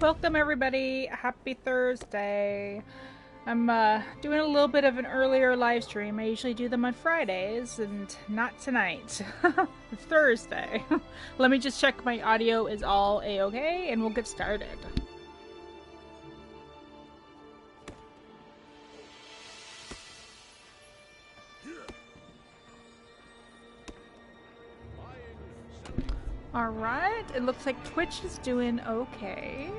Welcome everybody. Happy Thursday. I'm doing a little bit of an earlier live stream. I usually do them on Fridays, and not tonight. It's Thursday. Let me just check my audio is all a-okay, and we'll get started. Alright, it looks like Twitch is doing okay.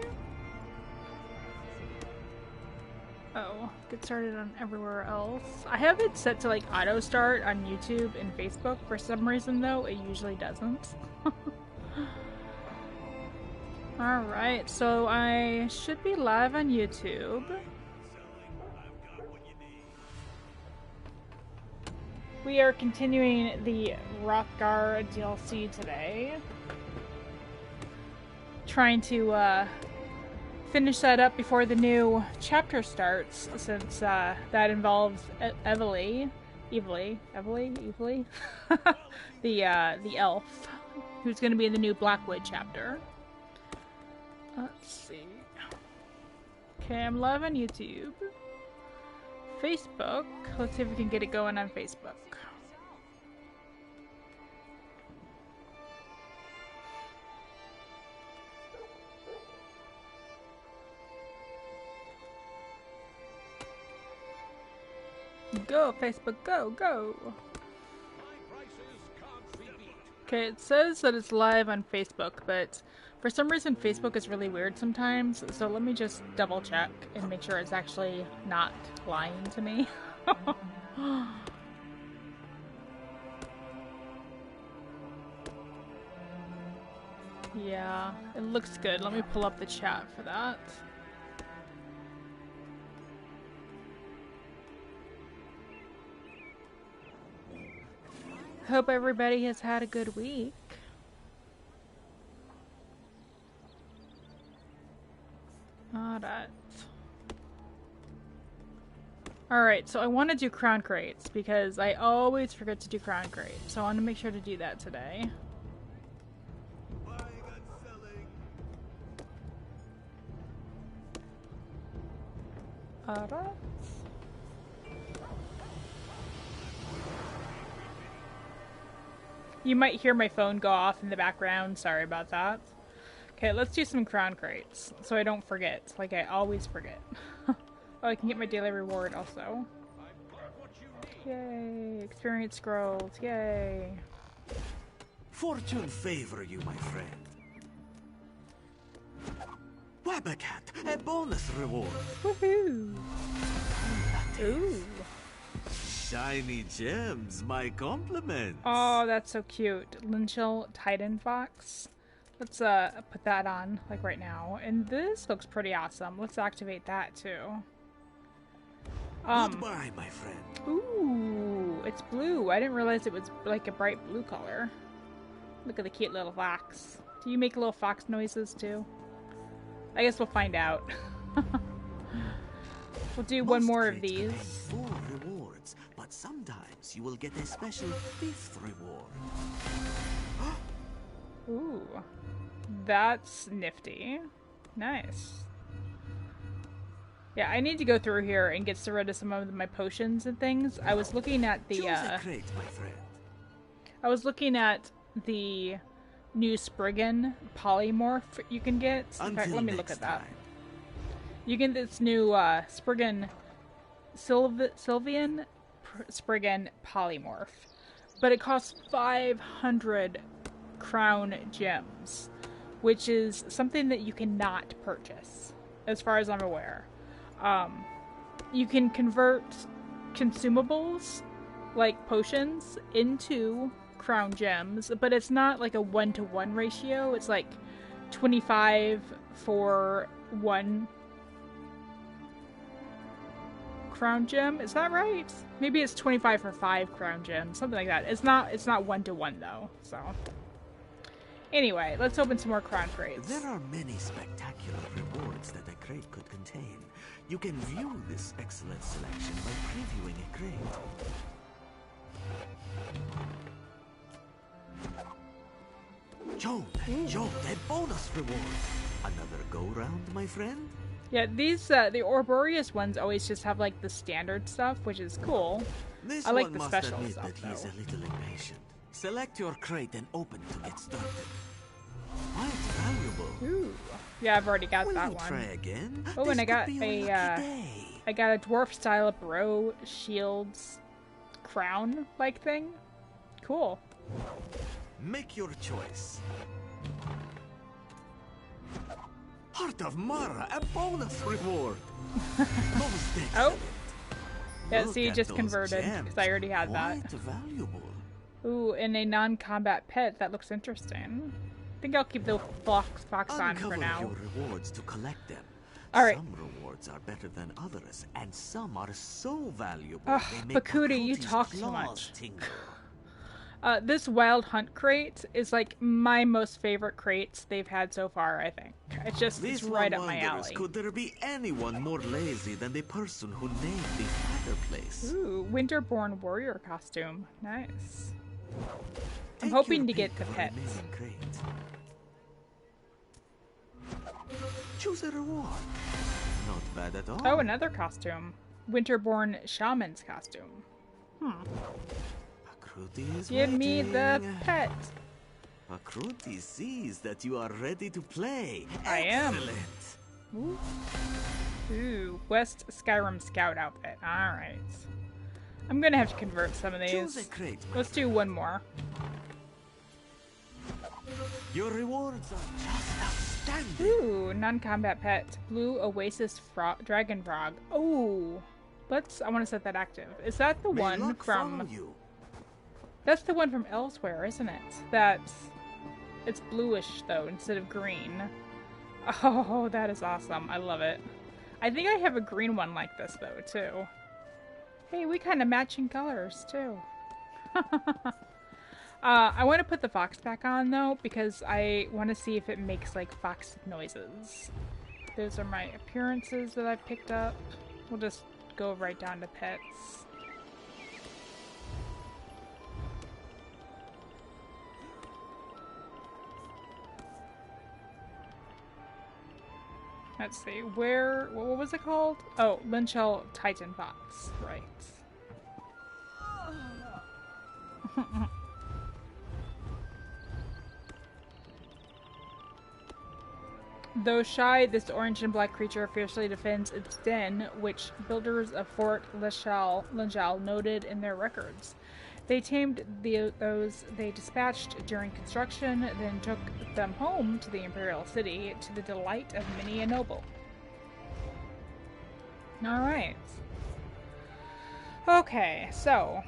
Oh, get started on everywhere else. I have it set to like auto start on YouTube and Facebook. For some reason though, it usually doesn't. Alright, so I should be live on YouTube. We are continuing the Wrothgar DLC today. Trying to finish that up before the new chapter starts, since that involves Evely, the elf, who's going to be in the new Blackwood chapter. Let's see. Okay, I'm live on YouTube. Facebook. Let's see if we can get it going on Facebook. Go, Facebook, go, go! Okay, it says that it's live on Facebook, but for some reason Facebook is really weird sometimes, so let me just double check and make sure it's actually not lying to me. Yeah, it looks good. Let me pull up the chat for that. Hope everybody has had a good week. Alright, so I want to do crown crates because I always forget to do crown crates. So I want to make sure to do that today. Alright. You might hear my phone go off in the background. Sorry about that. Okay, let's do some crown crates so I don't forget. Like I always forget. Oh, I can get my daily reward also. Yay! Experience scrolls. Yay! Fortune favor you, my friend. Wabacat, a bonus reward. Woohoo! Ooh. Shiny gems, my compliments. Oh, that's so cute. Linchel Titan Fox. Let's put that on, like right now. And this looks pretty awesome. Let's activate that too. Goodbye, my friend. Ooh, it's blue. I didn't realize it was like a bright blue color. Look at the cute little fox. Do you make little fox noises too? I guess we'll find out. We'll do one more of these. 4 rewards, but sometimes you will get a special 5th reward. Ooh, that's nifty. Nice. Yeah, I need to go through here and get rid of some of my potions and things. I was looking at the Choose a crate, my friend. I was looking at the new Spriggan polymorph you can get. In fact, let me look at that. Time. You get this new Spriggan Sylvian Spriggan polymorph, but it costs 500 crown gems, which is something that you cannot purchase, as far as I'm aware. You can convert consumables, like potions, into crown gems, but it's not like a 1-to-1 ratio. It's like 25 for 1 crown gem. Is that right? Maybe it's 25 for 5 crown gems, something like that. It's not 1-to-1 though. So anyway, let's open some more crown crates. There are many spectacular rewards that a crate could contain. You can view this excellent selection by previewing a crate. Joan, a bonus reward. Another go-round, my friend? Yeah, these, the Arboreus ones always just have, like, the standard stuff, which is cool. This I like one the must special admit stuff, that he's though. a little impatient. Select your crate and open to get started. Quite valuable. Ooh. Yeah, I've already got Will that you one. try again? Oh, This and I could got be your a, lucky day. I got a dwarf style bro shields crown like thing. Cool. Make your choice. Heart of Mara, a bonus reward. Most excellent. Oh. Yeah, Look see, at just those converted gems. because I already had that. Quite valuable. Ooh, and a non-combat pet. That looks interesting. I think I'll keep the fox on Uncover for now. your rewards to collect them. All right. Some rewards are better than others, and some are so valuable Ugh, they make Bakuti, you Bakuti's talk too claws much. tingle. This Wild Hunt crate is like my most favorite crates they've had so far, I think. It's just, This it's right one up my wonders, alley. could there be anyone more lazy than the person who named the fireplace? Ooh, Winterborn warrior costume. Nice. I'm Take hoping your to get pick the of a pets. remaining crate. Choose a reward. Not bad at all. Oh, another costume. Winterborn shaman's costume. Bakruti is Give me the waiting. pet. Bakruti sees that you are ready to play. I am. Excellent. Ooh, West Skyrim Scout outfit. Alright. I'm gonna have to convert some of Choose these. a crate, my Let's do one more. Your rewards are just outstanding. Ooh, non-combat pet. Blue Oasis Dragon Frog. Oh, I want to set that active. Is that the May one luck from... follow you. That's the one from elsewhere, isn't it? It's bluish, though, instead of green. Oh, that is awesome. I love it. I think I have a green one like this, though, too. Hey, we kind of matching colors, too. I want to put the fox back on, though, because I want to see if it makes, like, fox noises. Those are my appearances that I've picked up. We'll just go right down to pets. Let's see, what was it called? Oh, Linshell Titan Fox, right. Though shy, this orange and black creature fiercely defends its den, which builders of Fort Linshell noted in their records. They tamed those they dispatched during construction, then took them home to the Imperial City, to the delight of many a noble. Alright. Okay, so...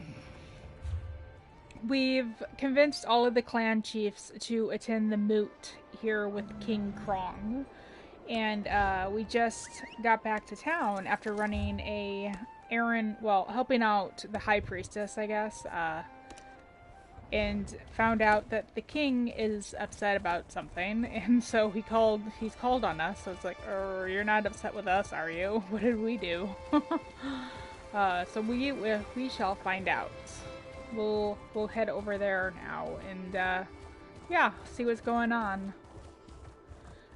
we've convinced all of the clan chiefs to attend the moot here with King Krong. And we just got back to town after running a errand, well, helping out the High Priestess, I guess, and found out that the king is upset about something, and so he's called on us, so it's like, you're not upset with us, are you? What did we do? So we shall find out. We'll head over there now, and, yeah, see what's going on.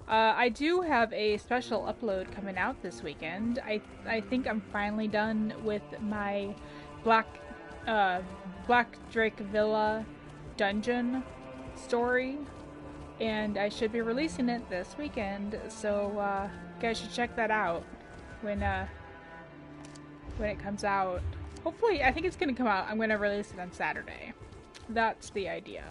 I do have a special upload coming out this weekend. I think I'm finally done with my Black Drake Villa dungeon story, and I should be releasing it this weekend, so you guys should check that out when it comes out. Hopefully, I think it's going to come out. I'm going to release it on Saturday. That's the idea.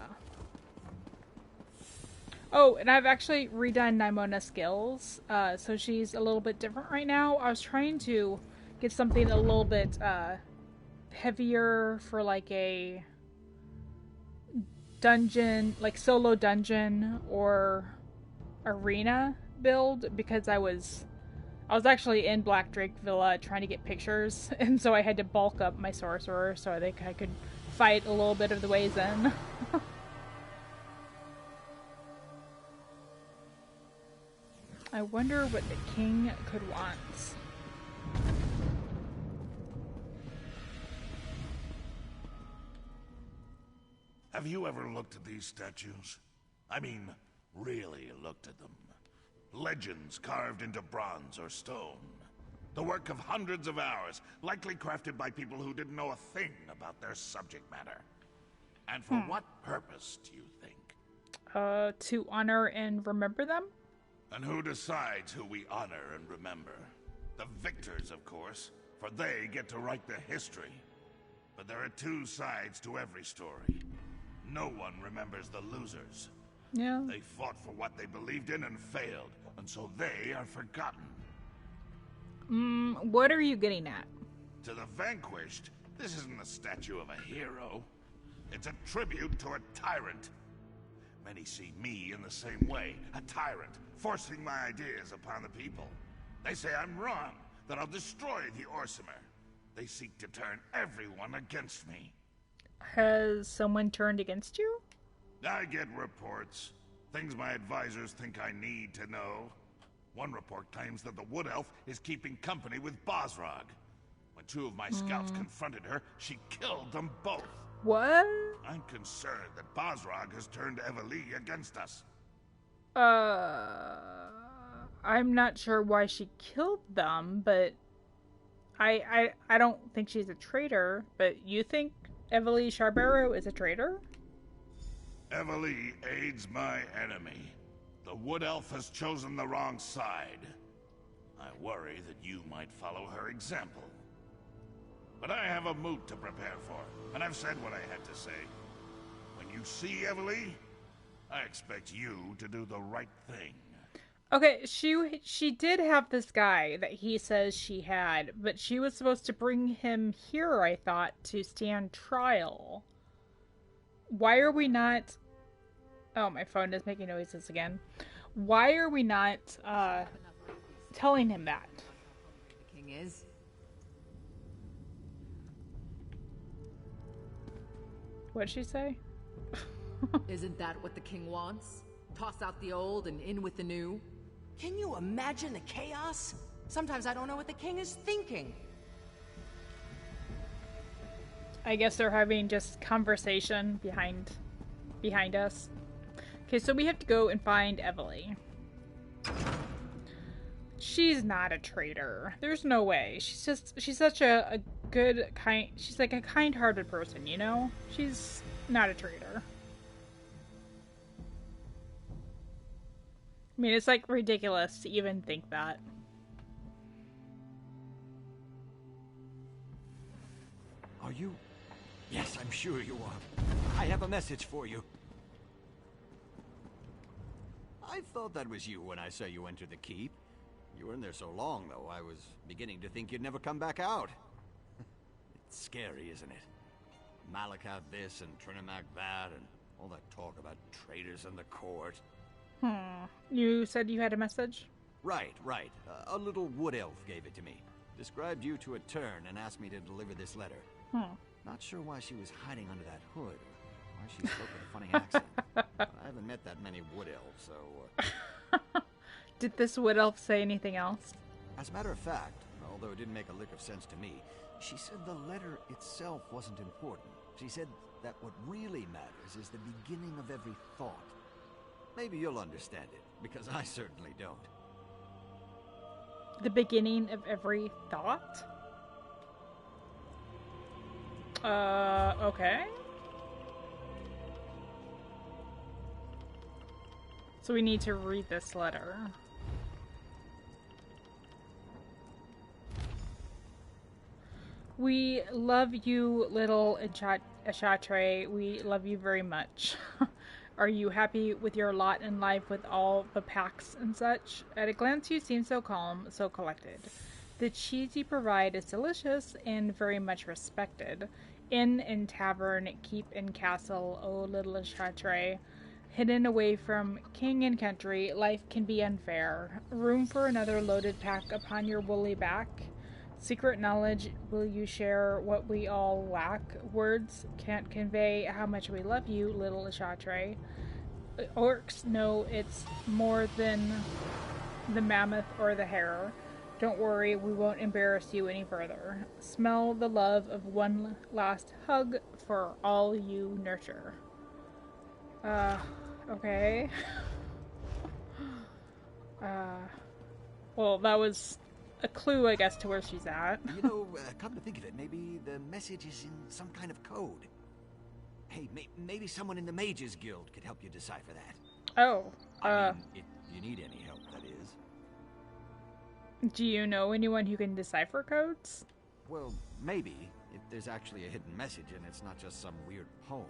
Oh, and I've actually redone Nimona's skills, so she's a little bit different right now. I was trying to get something a little bit heavier for like a dungeon, like solo dungeon or arena build, because I was actually in Black Drake Villa trying to get pictures, and so I had to bulk up my sorcerer so I think I could fight a little bit of the ways in. I wonder what the king could want. Have you ever looked at these statues? I mean, really looked at them. Legends carved into bronze or stone. The work of hundreds of hours, likely crafted by people who didn't know a thing about their subject matter. And for what purpose, do you think? To honor and remember them? And who decides who we honor and remember? The victors, of course, for they get to write the history. But there are two sides to every story. No one remembers the losers. Yeah. They fought for what they believed in and failed, and so they are forgotten. What are you getting at? To the vanquished, this isn't a statue of a hero. It's a tribute to a tyrant. Many see me in the same way, a tyrant, forcing my ideas upon the people. They say I'm wrong, that I'll destroy the Orsimer. They seek to turn everyone against me. Has someone turned against you? I get reports. Things my advisors think I need to know. One report claims that the Wood Elf is keeping company with Bosrog. When two of my scouts confronted her, she killed them both. What? I'm concerned that Bosrog has turned Eveli against us. I'm not sure why she killed them, but I don't think she's a traitor. But you think Eveli Charbero is a traitor? Eveli aids my enemy. The Wood Elf has chosen the wrong side. I worry that you might follow her example. But I have a moot to prepare for, and I've said what I had to say. When you see Eveli, I expect you to do the right thing. Okay, she did have this guy that he says she had, but she was supposed to bring him here, I thought, to stand trial. Why are we not... Oh, my phone is making noises again. Why are we not telling him that? The king is. What'd she say? Isn't that what the king wants? Toss out the old and in with the new? Can you imagine the chaos? Sometimes I don't know what the king is thinking. I guess they're having just conversation behind us. Okay, so we have to go and find Eveli. She's not a traitor. There's no way. She's such a good, she's like a kind-hearted person, you know? She's not a traitor. I mean, it's like ridiculous to even think that. Are you? Yes, I'm sure you are. I have a message for you. I thought that was you when I saw you enter the keep. You were in there so long, though, I was beginning to think you'd never come back out. It's scary, isn't it? Malakoff this and Trinimac that, and all that talk about traitors in the court. You said you had a message? Right. A little wood elf gave it to me. Described you to a turn and asked me to deliver this letter. Not sure why she was hiding under that hood, or why she spoke with a funny accent. I haven't met that many wood elves, so... Did this wood elf say anything else? As a matter of fact, although it didn't make a lick of sense to me, she said the letter itself wasn't important. She said that what really matters is the beginning of every thought. Maybe you'll understand it, because I certainly don't. The beginning of every thought? Okay. So we need to read this letter. We love you, little Achatre. We love you very much. Are you happy with your lot in life with all the packs and such? At a glance, you seem so calm, so collected. The cheese you provide is delicious and very much respected. Inn and tavern, keep and castle, oh little Achatre. Hidden away from king and country, life can be unfair. Room for another loaded pack upon your woolly back? Secret knowledge, will you share what we all lack? Words can't convey how much we love you, little Achatre. Orcs know it's more than the mammoth or the hare. Don't worry, we won't embarrass you any further. Smell the love of one last hug for all you nurture. Okay. Well, that was a clue, I guess, to where she's at. You know, come to think of it, maybe the message is in some kind of code. Hey, maybe someone in the Mages Guild could help you decipher that. Oh. I mean, if you need any help, that is. Do you know anyone who can decipher codes? Well, maybe, if there's actually a hidden message and it's not just some weird poem.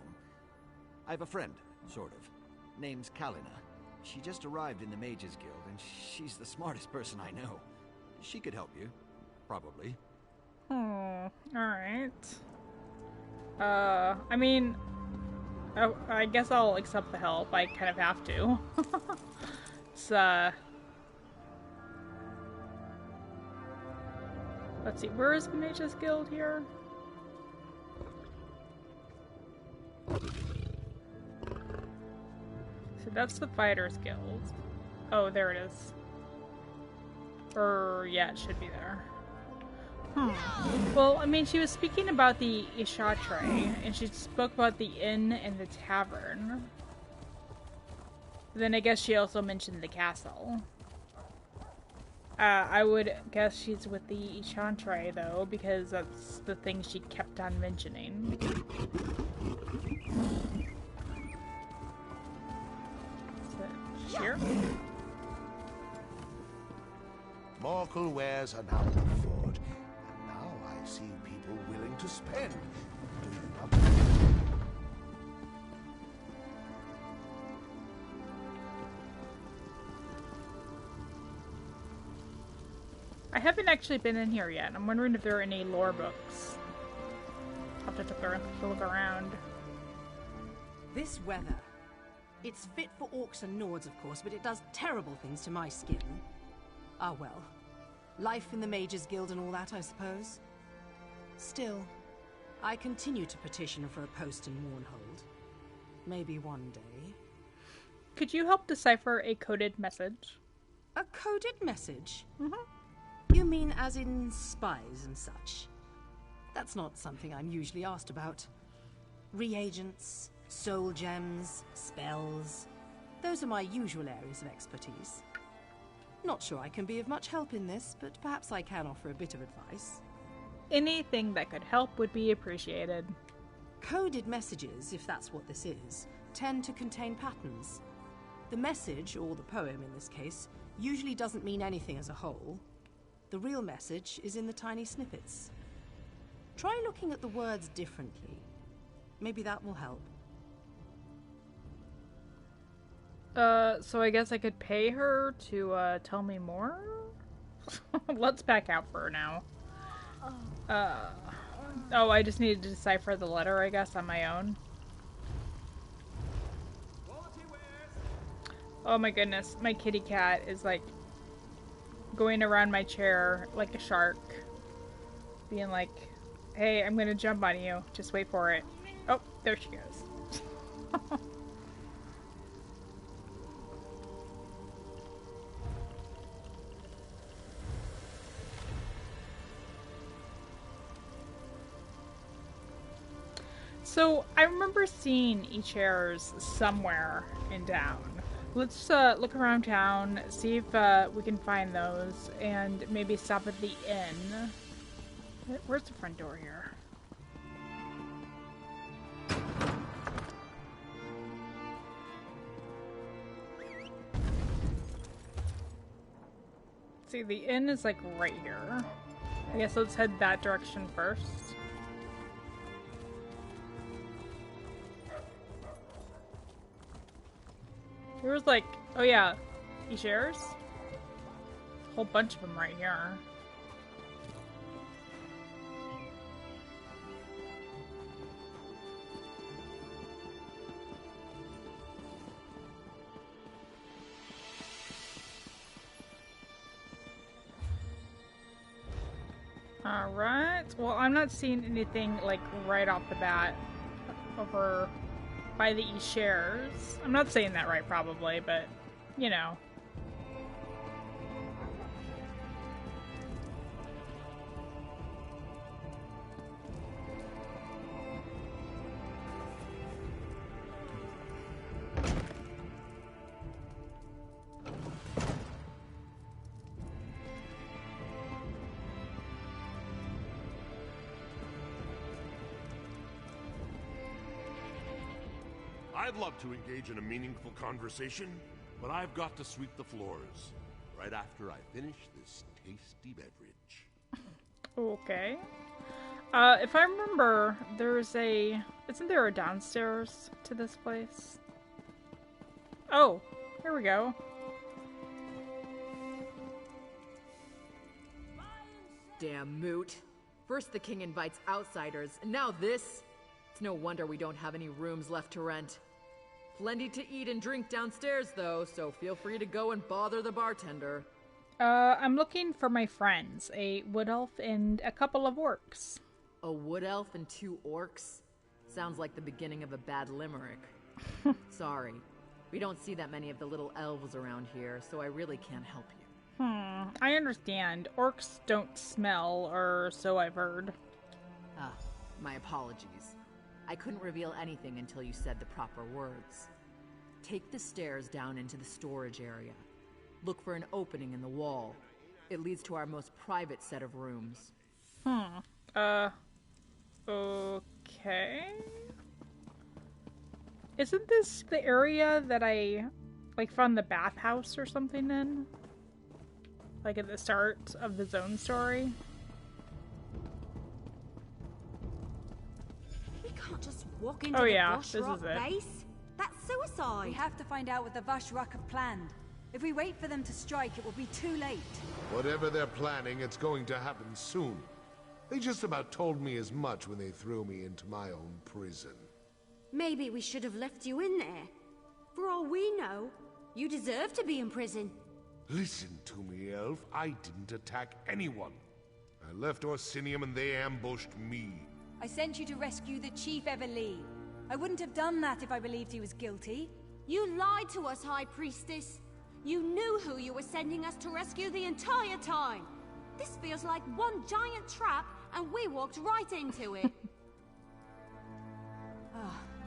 I have a friend, sort of. Name's Kalina. She just arrived in the Mages Guild, and she's the smartest person I know. She could help you. Probably. Alright. I mean, I guess I'll accept the help. I kind of have to. It's, let's see, where is the Mages Guild here? So that's the Fighters Guild. Oh, there it is. Yeah, it should be there. Well, I mean, she was speaking about the Ishatre, and she spoke about the inn and the tavern. Then I guess she also mentioned the castle. I would guess she's with the Ishatre, though, because that's the thing she kept on mentioning. Is it here? More cool wares are now afford, and now I see people willing to spend. Do you not? I haven't actually been in here yet. I'm wondering if there are any lore books. I'll have to look around. This weather. It's fit for orcs and Nords, of course, but it does terrible things to my skin. Ah, well. Life in the Mages Guild and all that, I suppose. Still, I continue to petition for a post in Mournhold. Maybe one day. Could you help decipher a coded message? A coded message? Mm-hmm. You mean as in spies and such? That's not something I'm usually asked about. Reagents, soul gems, spells. Those are my usual areas of expertise. Not sure I can be of much help in this, but perhaps I can offer a bit of advice. Anything that could help would be appreciated. Coded messages, if that's what this is, tend to contain patterns. The message, or the poem in this case, usually doesn't mean anything as a whole. The real message is in the tiny snippets. Try looking at the words differently. Maybe that will help. So I guess I could pay her to, tell me more? Let's back out for now. Oh, I just needed to decipher the letter, I guess, on my own. Oh my goodness, my kitty cat is, like, going around my chair like a shark. Being like, hey, I'm gonna jump on you. Just wait for it. Oh, there she goes. So, I remember seeing e-chairs somewhere in town. Let's look around town, see if we can find those, and maybe stop at the inn. Where's the front door here? See, the inn is like right here. I guess let's head that direction first. There was like, oh yeah, e-shares? A whole bunch of them right here. Alright, well I'm not seeing anything like right off the bat over by the e-shares. I'm not saying that right probably, but you know. I'd love to engage in a meaningful conversation, but I've got to sweep the floors right after I finish this tasty beverage. Okay. If I remember, isn't there a downstairs to this place? Oh, here we go. Damn moot. First the king invites outsiders, and now this? It's no wonder we don't have any rooms left to rent. Plenty to eat and drink downstairs, though, so feel free to go and bother the bartender. I'm looking for my friends, a wood elf and a couple of orcs. A wood elf and 2 orcs? Sounds like the beginning of a bad limerick. Sorry. We don't see that many of the little elves around here, so I really can't help you. I understand. Orcs don't smell, or so I've heard. Ah, my apologies. I couldn't reveal anything until you said the proper words. Take the stairs down into the storage area. Look for an opening in the wall. It leads to our most private set of rooms. Okay. Isn't this the area that I, found the bathhouse or something in? Like at the start of the zone story? We can't just walk into Oh the yeah, Vosh this Rock is it. base. That's suicide. We have to find out what the Vosh Rock have planned. If we wait for them to strike, it will be too late. Whatever they're planning, it's going to happen soon. They just about told me as much when they threw me into my own prison. Maybe we should have left you in there. For all we know, you deserve to be in prison. Listen to me, Elf. I didn't attack anyone. I left Orsinium and they ambushed me. I sent you to rescue the Chief Everlee. I wouldn't have done that if I believed he was guilty. You lied to us, High Priestess. You knew who you were sending us to rescue the entire time. This feels like one giant trap, and we walked right into it.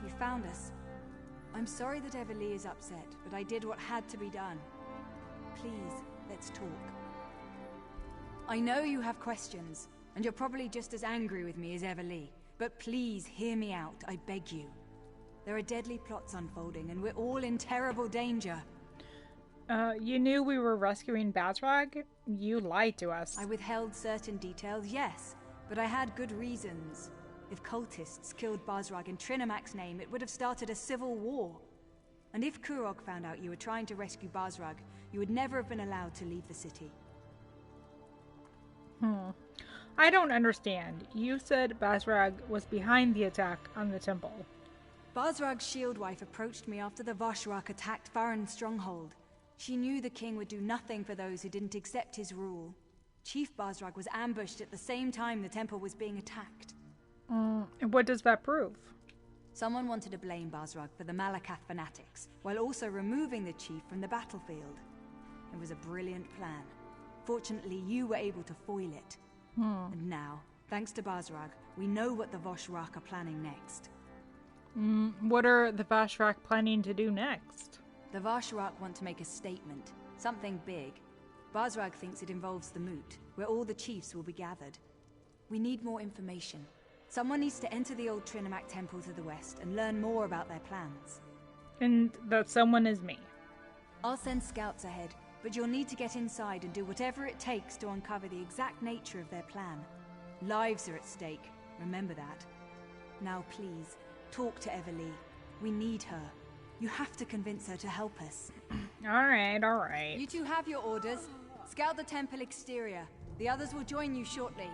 You found us. I'm sorry that Everlee is upset, but I did what had to be done. Please, let's talk. I know you have questions, and you're probably just as angry with me as Everlee, but please hear me out, I beg you. There are deadly plots unfolding, and we're all in terrible danger. You knew we were rescuing Bazrag? You lied to us. I withheld certain details, yes, but I had good reasons. If cultists killed Bazrag in Trinimax's name, it would have started a civil war. And if Kurog found out you were trying to rescue Bazrag, you would never have been allowed to leave the city. I don't understand. You said Bazrag was behind the attack on the temple. Bazrag's shield wife approached me after the Voshrak attacked Farron's stronghold. She knew the king would do nothing for those who didn't accept his rule. Chief Bazrag was ambushed at the same time the temple was being attacked. And what does that prove? Someone wanted to blame Bazrag for the Malakath fanatics, while also removing the chief from the battlefield. It was a brilliant plan. Fortunately, you were able to foil it. And now, thanks to Bazrag, we know what the Voshrak are planning next. What are the Vashrak planning to do next? The Voshrak want to make a statement, something big. Bazrag thinks it involves the moot, where all the chiefs will be gathered. We need more information. Someone needs to enter the old Trinimac temple to the west and learn more about their plans. And that someone is me. I'll send scouts ahead, but you'll need to get inside and do whatever it takes to uncover the exact nature of their plan. Lives are at stake, remember that. Now please, talk to Everlee. We need her. You have to convince her to help us. Alright. You two have your orders. Scout the temple exterior. The others will join you shortly.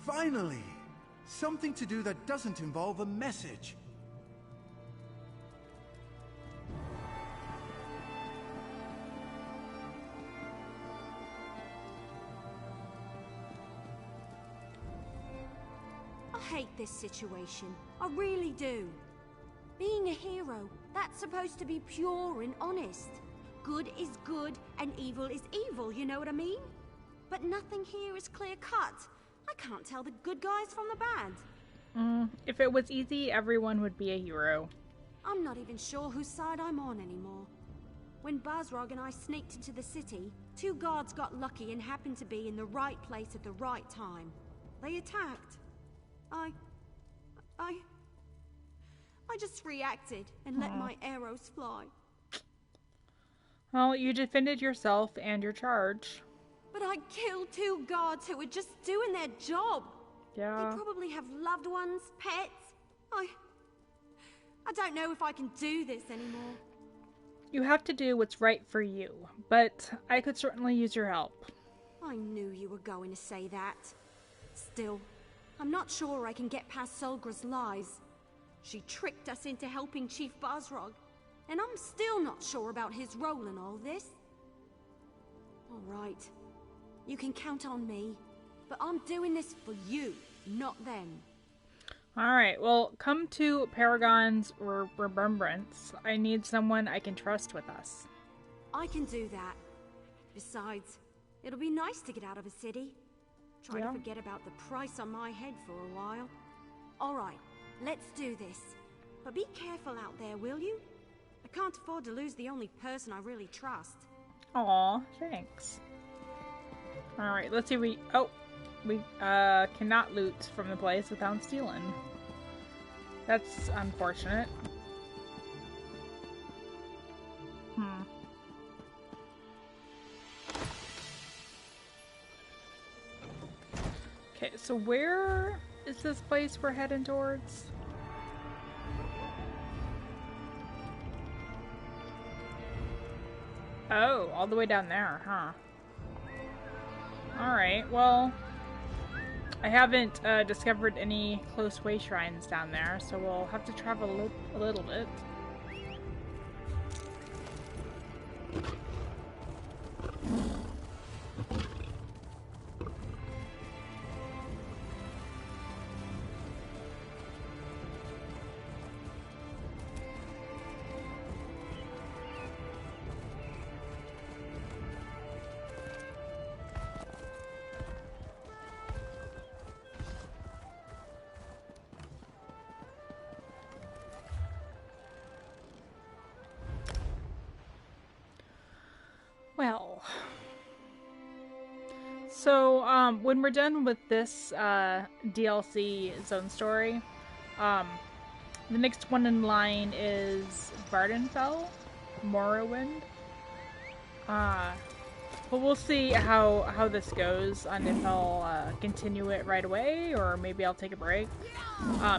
Finally! Something to do that doesn't involve a message. I hate this situation. I really do. Being a hero, that's supposed to be pure and honest. Good is good and evil is evil, you know what I mean? But nothing here is clear-cut. I can't tell the good guys from the bad. If it was easy, everyone would be a hero. I'm not even sure whose side I'm on anymore. When Bazrog and I sneaked into the city, 2 guards got lucky and happened to be in the right place at the right I just reacted and let my arrows fly. Well, you defended yourself and your charge. But I killed 2 guards who were just doing their job. Yeah. They probably have loved ones, pets. I don't know if I can do this anymore. You have to do what's right for you, but I could certainly use your help. I knew you were going to say that. Still, I'm not sure I can get past Solgra's lies. She tricked us into helping Chief Wrothgar, and I'm still not sure about his role in all this. All right, you can count on me, but I'm doing this for you, not them. Alright, well, come to Paragon's remembrance. I need someone I can trust with us. I can do that. Besides, it'll be nice to get out of a city. Try to forget about the price on my head for a while. Alright, let's do this. But be careful out there, will you? I can't afford to lose the only person I really trust. Aw, thanks. Alright, let's see if we... Oh! We cannot loot from the place without stealing. That's unfortunate. Okay, so where is this place we're heading towards? Oh, all the way down there, huh? Alright, well... I haven't discovered any close way shrines down there, so we'll have to travel a little bit. Well, so when we're done with this DLC zone story, the next one in line is Vardenfell, Morrowind. But we'll see how this goes, and if I'll continue it right away, or maybe I'll take a break.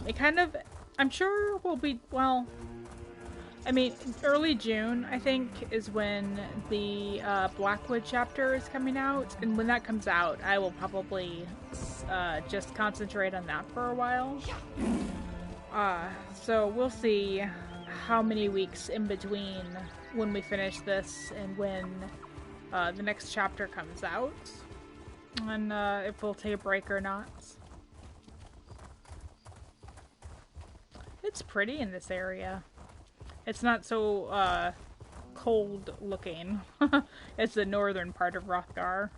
It kind of, I'm sure will be, well, I mean, early June, I think, is when the Blackwood chapter is coming out, and when that comes out, I will probably just concentrate on that for a while. So we'll see how many weeks in between when we finish this and when the next chapter comes out, and if we'll take a break or not. It's pretty in this area. It's not so cold looking. It's the northern part of Wrothgar.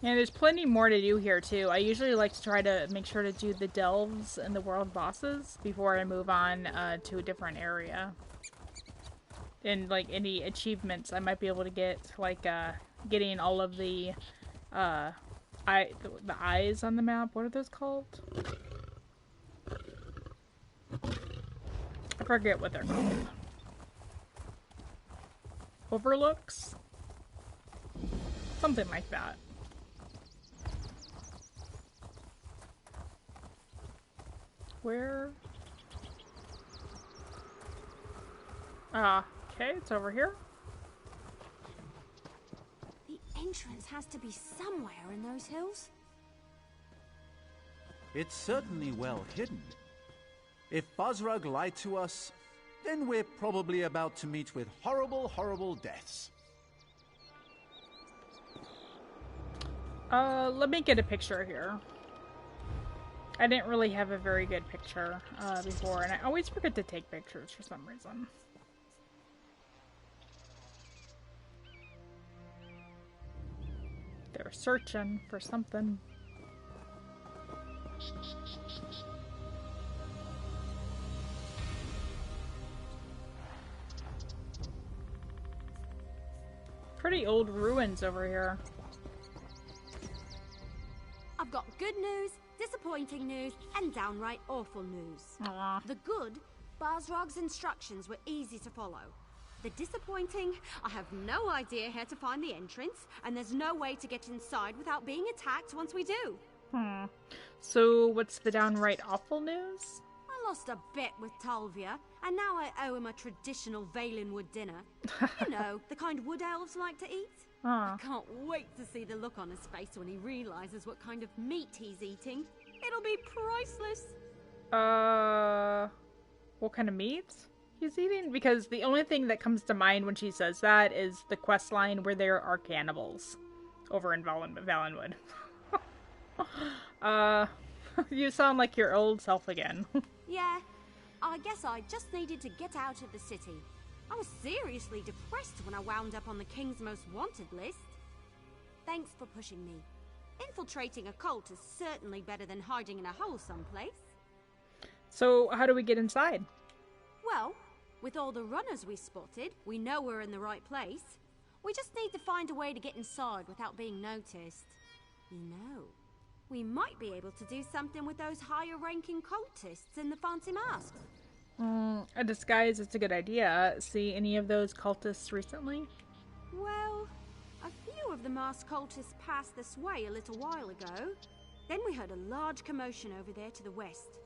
And there's plenty more to do here too. I usually like to try to make sure to do the delves and the world bosses before I move on to a different area. And like any achievements I might be able to get, like getting all of the eyes on the map. What are those called? I forget what they're called. Overlooks? Something like that. Where? Okay, it's over here. The entrance has to be somewhere in those hills. It's certainly well hidden. If Wrothgar lied to us, then we're probably about to meet with horrible, horrible deaths. Let me get a picture here. I didn't really have a very good picture before, and I always forget to take pictures for some reason. They're searching for something. Pretty old ruins over here. good news, disappointing news, and downright awful news. Aww. The good, Basrog's instructions were easy to follow. The disappointing, I have no idea how to find the entrance, and there's no way to get inside without being attacked once we do. So what's the downright awful news? I lost a bet with Talvia, and now I owe him a traditional Valenwood dinner. You know, the kind wood elves like to eat. I can't wait to see the look on his face when he realizes what kind of meat he's eating. It'll be priceless. What kind of meat he's eating? Because the only thing that comes to mind when she says that is the quest line where there are cannibals over in Valenwood. You sound like your old self again. Yeah, I guess I just needed to get out of the city. I was seriously depressed when I wound up on the King's Most Wanted list. Thanks for pushing me. Infiltrating a cult is certainly better than hiding in a hole someplace. So, how do we get inside? Well, with all the runners we spotted, we know we're in the right place. We just need to find a way to get inside without being noticed. You know, we might be able to do something with those higher-ranking cultists in the fancy masks. A disguise is a good idea. See any of those cultists recently? Well, a few of the masked cultists passed this way a little while ago. Then we heard a large commotion over there to the west.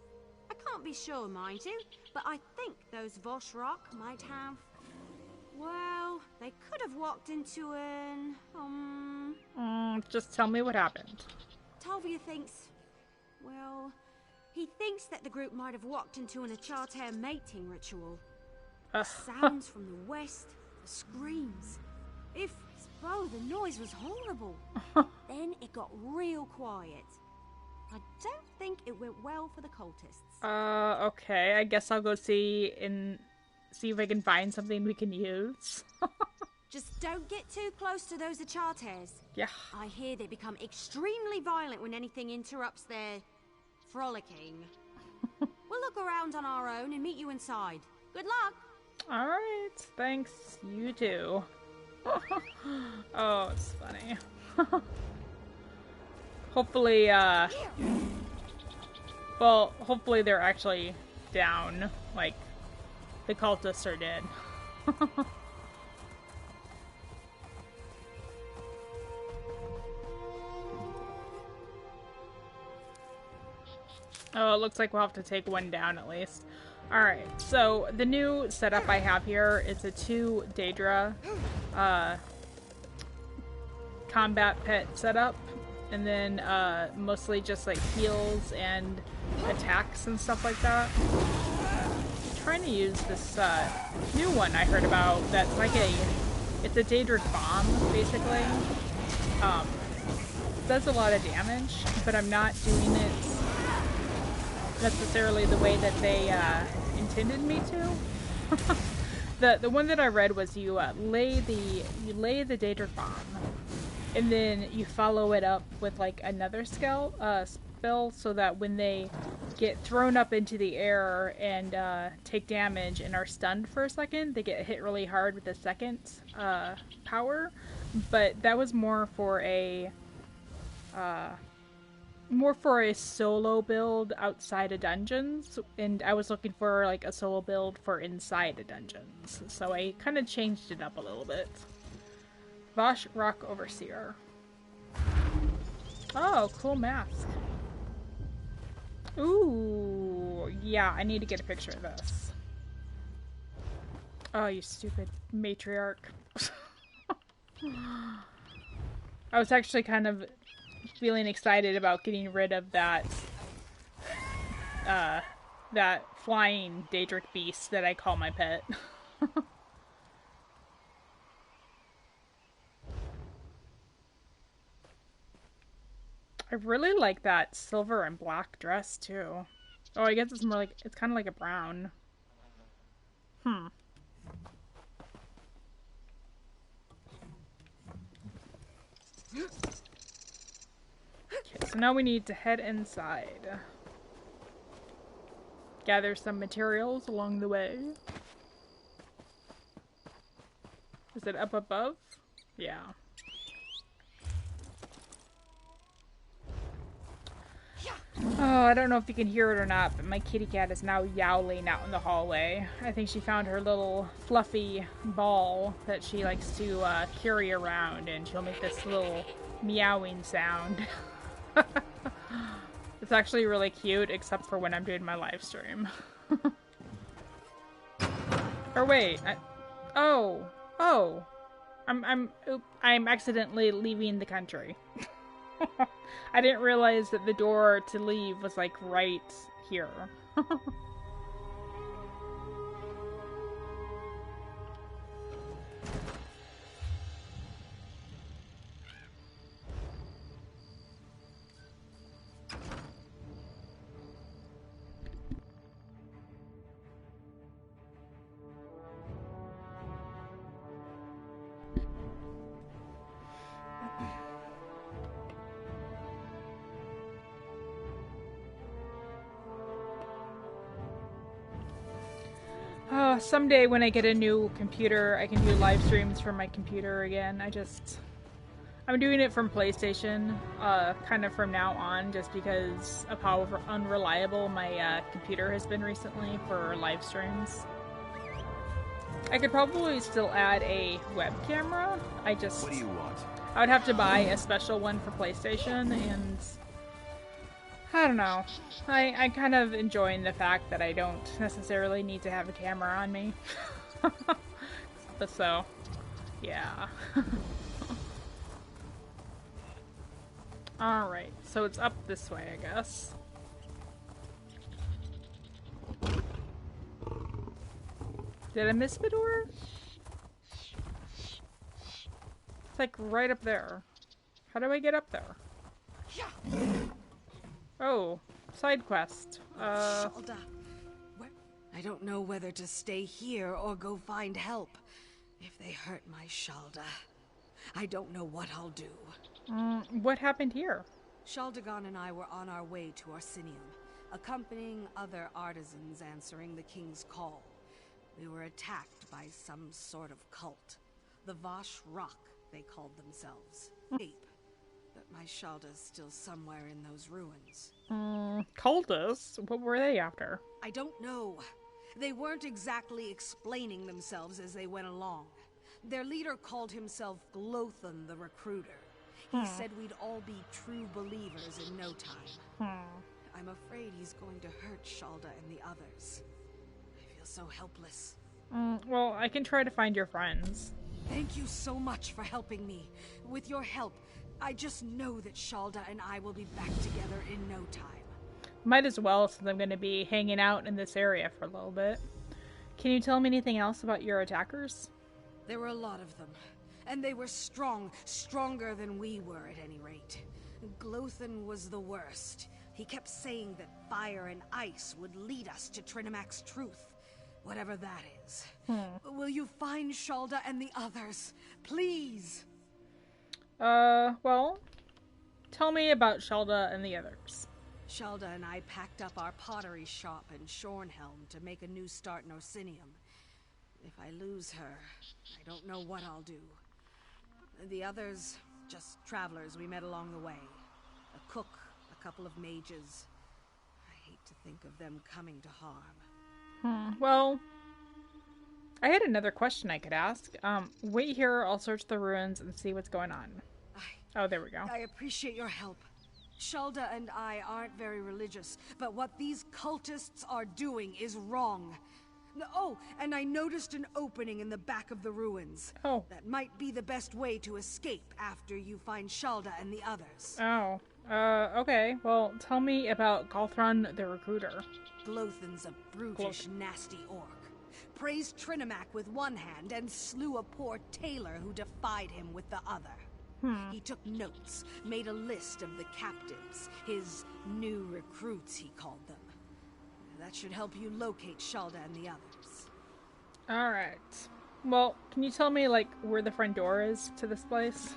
I can't be sure, mind you, but I think those Vosrock might have... Well, they could have walked into an... Just tell me what happened. Talvia thinks... Well... He thinks that the group might have walked into an Acharter mating ritual. The sounds from the west, the screams. The noise was horrible. Then it got real quiet. I don't think it went well for the cultists. Okay. I guess I'll go see if I can find something we can use. Just don't get too close to those Acharters. Yeah. I hear they become extremely violent when anything interrupts their... frolicking. We'll look around on our own and meet you inside. Good luck! Alright, thanks. You too. Oh, it's funny. Hopefully, well, hopefully they're actually down. Like, the cultists are dead. Oh, it looks like we'll have to take one down at least. Alright, so the new setup I have here is a 2 Daedra combat pet setup. And then mostly just like heals and attacks and stuff like that. I'm trying to use this new one I heard about that's like it's a Daedric bomb, basically. It does a lot of damage, but I'm not doing it necessarily the way that they intended me to. The one that I read was you lay the Daedric bomb, and then you follow it up with like another spell so that when they get thrown up into the air and take damage and are stunned for a second, they get hit really hard with the second power. But that was more for a solo build outside of dungeons, and I was looking for like a solo build for inside of dungeons, so I kind of changed it up a little bit. Vosh Rock Overseer. Oh, cool mask. Ooh, yeah, I need to get a picture of this. Oh, you stupid matriarch. I was actually kind of feeling excited about getting rid of that that flying Daedric beast that I call my pet. I really like that silver and black dress too. Oh, I guess it's more like, it's kind of like a brown. Okay, so now we need to head inside. Gather some materials along the way. Is it up above? Yeah. Oh, I don't know if you can hear it or not, but my kitty cat is now yowling out in the hallway. I think she found her little fluffy ball that she likes to carry around, and she'll make this little meowing sound. It's actually really cute, except for when I'm doing my live stream. Or wait, oh, I'm accidentally leaving the country. I didn't realize that the door to leave was like right here. Someday when I get a new computer, I can do live streams from my computer again. I'm doing it from PlayStation, kind of from now on, just because of how unreliable my computer has been recently for live streams. I could probably still add a web camera. What do you want? I would have to buy a special one for PlayStation, and I don't know. I'm kind of enjoying the fact that I don't necessarily need to have a camera on me. But so, yeah. Alright, so it's up this way, I guess. Did I miss the door? It's like right up there. How do I get up there? Oh, side quest. Shalda, I don't know whether to stay here or go find help. If they hurt my Shalda, I don't know what I'll do. What happened here? Shaldagon and I were on our way to Orsinium, accompanying other artisans answering the king's call. We were attacked by some sort of cult. The Vosh Rock, they called themselves. But my Shalda's still somewhere in those ruins. Cultists? What were they after? I don't know. They weren't exactly explaining themselves as they went along. Their leader called himself Glothan the Recruiter. He said we'd all be true believers in no time. I'm afraid he's going to hurt Shalda and the others. I feel so helpless. Well, I can try to find your friends. Thank you so much for helping me. With your help, I just know that Shalda and I will be back together in no time. Might as well, since I'm going to be hanging out in this area for a little bit. Can you tell me anything else about your attackers? There were a lot of them, and they were strong, stronger than we were at any rate. Glothan was the worst. He kept saying that fire and ice would lead us to Trinimac's truth, whatever that is. Will you find Shalda and the others, please? Well, tell me about Shalda and the others. Shalda and I packed up our pottery shop in Shornhelm to make a new start in Orsinium. If I lose her, I don't know what I'll do. The others, just travelers we met along the way. A cook, a couple of mages. I hate to think of them coming to harm. Well, I had another question I could ask. Wait here, I'll search the ruins and see what's going on. Oh, there we go. I appreciate your help. Shalda and I aren't very religious, but what these cultists are doing is wrong. Oh, and I noticed an opening in the back of the ruins. Oh. That might be the best way to escape after you find Shalda and the others. Oh. Okay. Well, tell me about Galthron the Recruiter. Glothan's a brutish, nasty orc. Praised Trinimac with one hand and slew a poor tailor who defied him with the other. He took notes, made a list of the captives, his new recruits, he called them. That should help you locate Shalda and the others. Alright. Well, can you tell me, like, where the front door is to this place?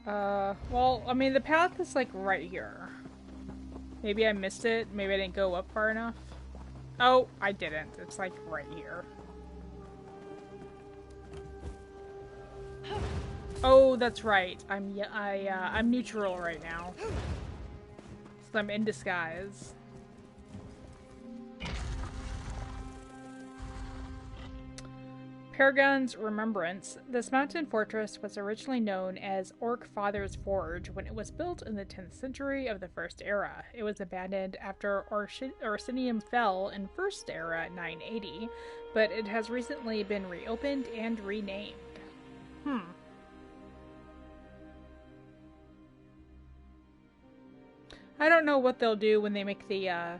Well, I mean, the path is, like, right here. Maybe I missed it. Maybe I didn't go up far enough. Oh, I didn't. It's, like, right here. Oh, that's right. I'm neutral right now. I'm in disguise. Paragon's Remembrance. This mountain fortress was originally known as Orc Father's Forge when it was built in the 10th century of the First Era. It was abandoned after Orsinium fell in First Era 980, but it has recently been reopened and renamed. I don't know what they'll do when they make the,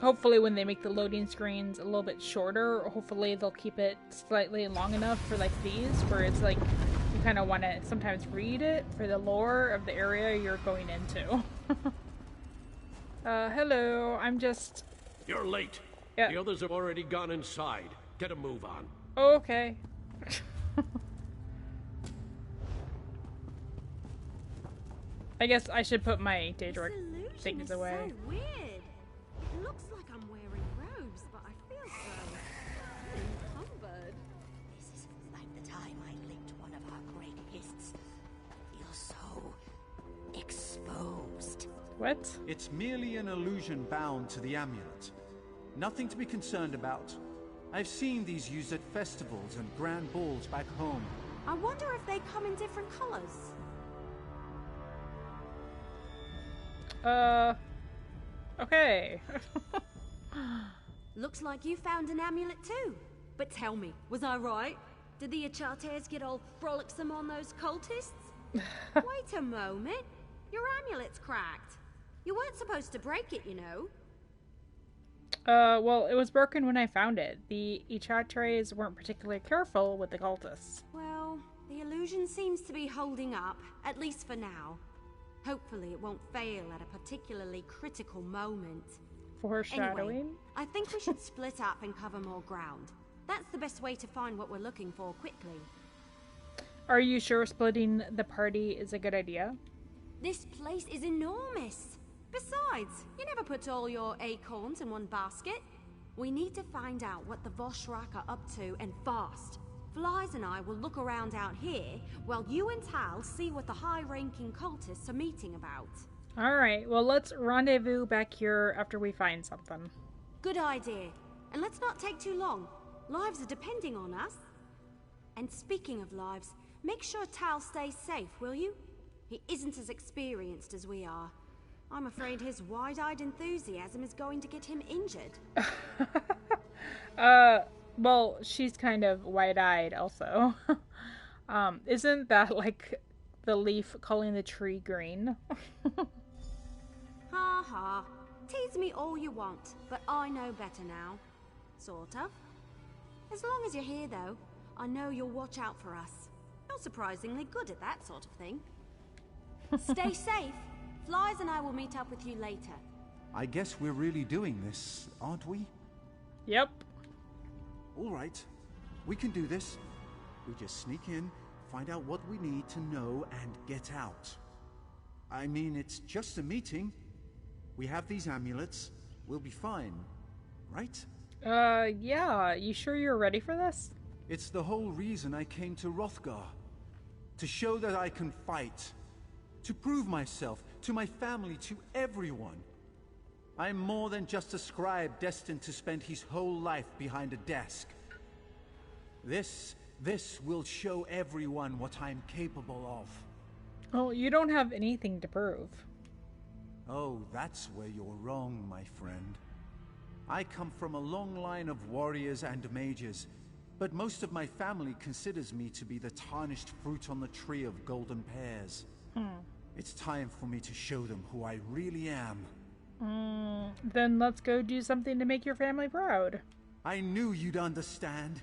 hopefully when they make the loading screens a little bit shorter, hopefully they'll keep it slightly long enough for like these, where it's like, you kind of want to sometimes read it for the lore of the area you're going into. Hello, I'm just... You're late. Yeah. The others have already gone inside. Get a move on. Oh, okay. I guess I should put my Daedric things away. So weird. It looks like I'm wearing robes, but I feel so encumbered. This is like the time I licked one of our great guests. You're so exposed. What? It's merely an illusion bound to the amulet. Nothing to be concerned about. I've seen these used at festivals and grand balls back home. I wonder if they come in different colors. Okay. Looks like you found an amulet too. But tell me, was I right? Did the Achates get all frolicsome on those cultists? Wait a moment. Your amulet's cracked. You weren't supposed to break it, you know. Well, it was broken when I found it. The Achates weren't particularly careful with the cultists. Well, the illusion seems to be holding up, at least for now. Hopefully it won't fail at a particularly critical moment. Foreshadowing? Anyway, I think we should split up and cover more ground. That's the best way to find what we're looking for quickly. Are you sure splitting the party is a good idea? This place is enormous. Besides, you never put all your acorns in one basket. We need to find out what the Voshrak are up to, and fast. Flies and I will look around out here, while you and Tal see what the high-ranking cultists are meeting about. Alright, well let's rendezvous back here after we find something. Good idea. And let's not take too long. Lives are depending on us. And speaking of lives, make sure Tal stays safe, will you? He isn't as experienced as we are. I'm afraid his wide-eyed enthusiasm is going to get him injured. Well, she's kind of wide-eyed also. Isn't that like the leaf calling the tree green? Ha ha. Tease me all you want, but I know better now. Sort of. As long as you're here, though, I know you'll watch out for us. You're surprisingly good at that sort of thing. Stay safe. Flies and I will meet up with you later. I guess we're really doing this, aren't we? Yep. All right. We can do this. We just sneak in, find out what we need to know, and get out. I mean, it's just a meeting. We have these amulets. We'll be fine. Right? Yeah. You sure you're ready for this? It's the whole reason I came to Wrothgar. To show that I can fight. To prove myself, to my family, to everyone. I'm more than just a scribe destined to spend his whole life behind a desk. This will show everyone what I'm capable of. Oh, you don't have anything to prove. Oh, that's where you're wrong, my friend. I come from a long line of warriors and mages, but most of my family considers me to be the tarnished fruit on the tree of golden pears. It's time for me to show them who I really am. Then let's go do something to make your family proud. I knew you'd understand.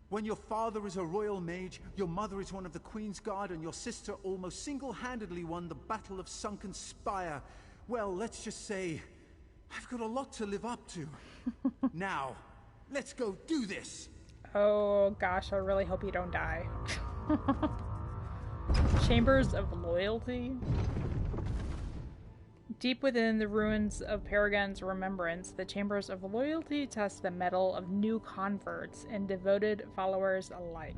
When your father is a royal mage, your mother is one of the Queen's Guard, and your sister almost single-handedly won the Battle of Sunken Spire, well, let's just say, I've got a lot to live up to. Now, let's go do this! Oh gosh, I really hope you don't die. Chambers of Loyalty? Deep within the ruins of Paragon's Remembrance, the Chambers of Loyalty test the mettle of new converts and devoted followers alike.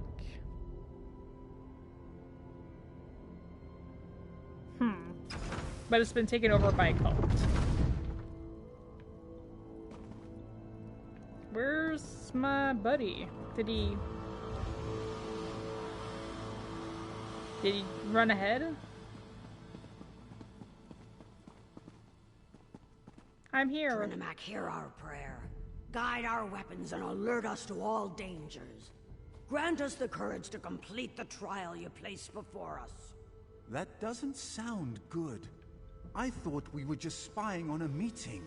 But it's been taken over by a cult. Where's my buddy? Did he run ahead? I'm here. Trinimac, hear our prayer. Guide our weapons and alert us to all dangers. Grant us the courage to complete the trial you place before us. That doesn't sound good. I thought we were just spying on a meeting.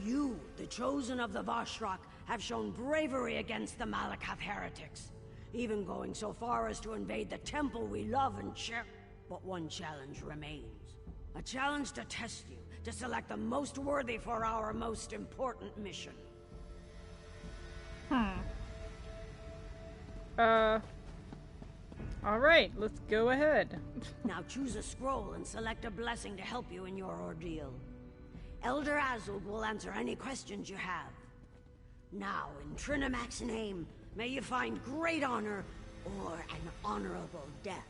You, the chosen of the Vashrak, have shown bravery against the Malakath heretics, even going so far as to invade the temple we love and share. But one challenge remains. A challenge to test you, to select the most worthy for our most important mission. Alright, let's go ahead. Now choose a scroll and select a blessing to help you in your ordeal. Elder Azul will answer any questions you have. Now, in Trinimac's name, may you find great honor or an honorable death.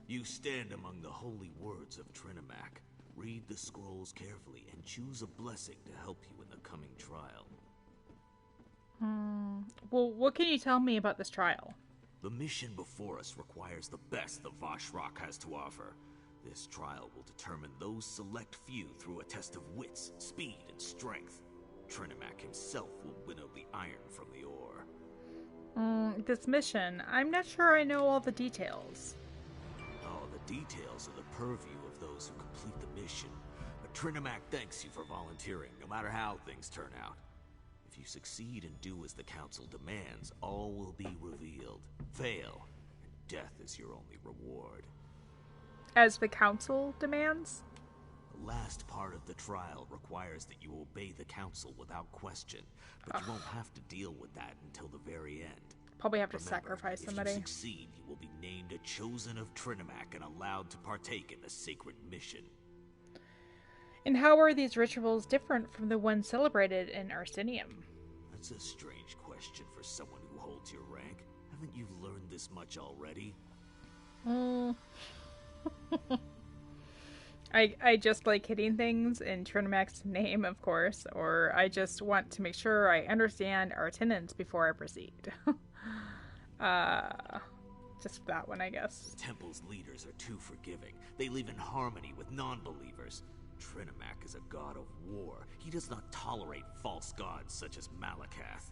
You stand among the holy words of Trinimac. Read the scrolls carefully and choose a blessing to help you in the coming trial. Well, what can you tell me about this trial? The mission before us requires the best the Vashrak has to offer. This trial will determine those select few through a test of wits, speed, and strength. Trinimac himself will winnow the iron from the ore. This mission, I'm not sure I know all the details. All the details are the purview of those who complete the mission. But Trinimac thanks you for volunteering, no matter how things turn out. If you succeed and do as the Council demands, all will be revealed. Fail, and death is your only reward. As the Council demands? The last part of the trial requires that you obey the Council without question, but you won't have to deal with that until the very end. Probably have to Remember, sacrifice somebody. If you succeed, you will be named a chosen of Trinimac and allowed to partake in the sacred mission. And how are these rituals different from the ones celebrated in Orsinium? That's a strange question for someone who holds your rank. Haven't you learned this much already? I just like hitting things in Trinimac's name, of course, or I just want to make sure I understand our tenets before I proceed. Just that one, I guess. The temple's leaders are too forgiving. They live in harmony with non-believers. Trinimac is a god of war. He does not tolerate false gods such as Malakath.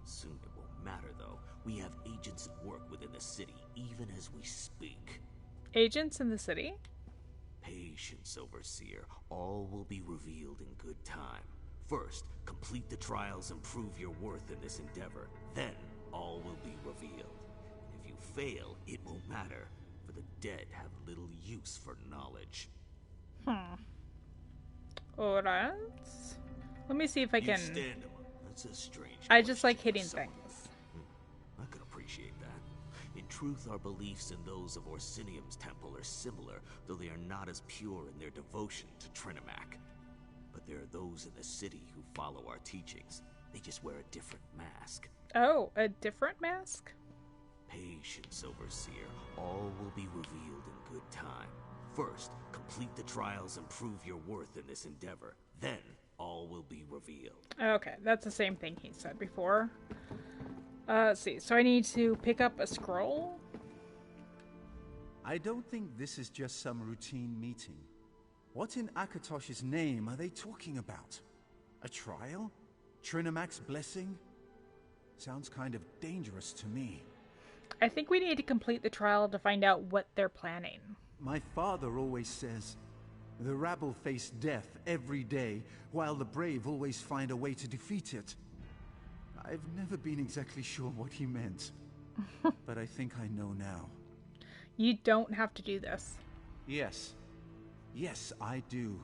Soon it won't matter, though. We have agents at work within the city, even as we speak. Agents in the city? Patience, Overseer. All will be revealed in good time. First, complete the trials and prove your worth in this endeavor. Then, all will be revealed. If you fail, it won't matter, for the dead have little use for knowledge. Alright. Let me see if I can... You stand among. That's a strange I just like question hitting for someone. things. I can appreciate that. In truth, our beliefs and those of Orsinium's temple are similar, though they are not as pure in their devotion to Trinimac. But there are those in the city who follow our teachings. They just wear a different mask. Oh, a different mask? Patience, Overseer. All will be revealed in good time. First, complete the trials and prove your worth in this endeavor. Then, all will be revealed. Okay, that's the same thing he said before. Let's see. So I need to pick up a scroll? I don't think this is just some routine meeting. What in Akatosh's name are they talking about? A trial? Trinimac's blessing? Sounds kind of dangerous to me. I think we need to complete the trial to find out what they're planning. My father always says, the rabble face death every day, while the brave always find a way to defeat it. I've never been exactly sure what he meant, but I think I know now. You don't have to do this. Yes. Yes, I do.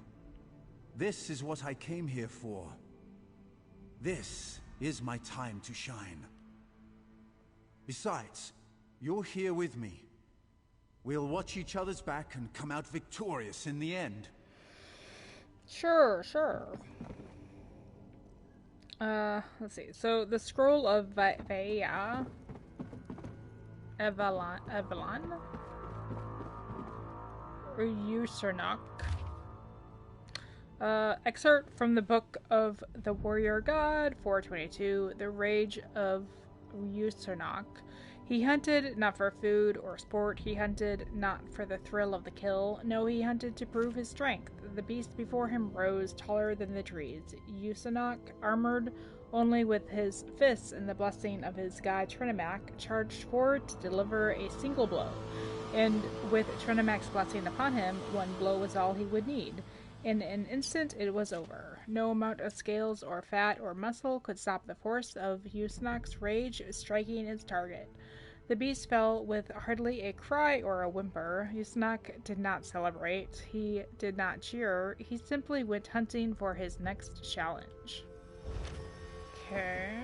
This is what I came here for. This is my time to shine. Besides, you're here with me. We'll watch each other's back and come out victorious in the end. Sure. Let's see. So the scroll of Vaya. Evelyn? Usernok. Excerpt from the Book of the Warrior God, 422, The Rage of Usernok. He hunted not for food or sport. He hunted not for the thrill of the kill. No, he hunted to prove his strength. The beast before him rose taller than the trees. Usernok, armored only with his fists and the blessing of his god Trinimac, charged forward to deliver a single blow. And with Trinimac's blessing upon him, one blow was all he would need. In an instant, it was over. No amount of scales or fat or muscle could stop the force of Usernok's rage striking its target. The beast fell with hardly a cry or a whimper. Usernok did not celebrate. He did not cheer. He simply went hunting for his next challenge. Okay.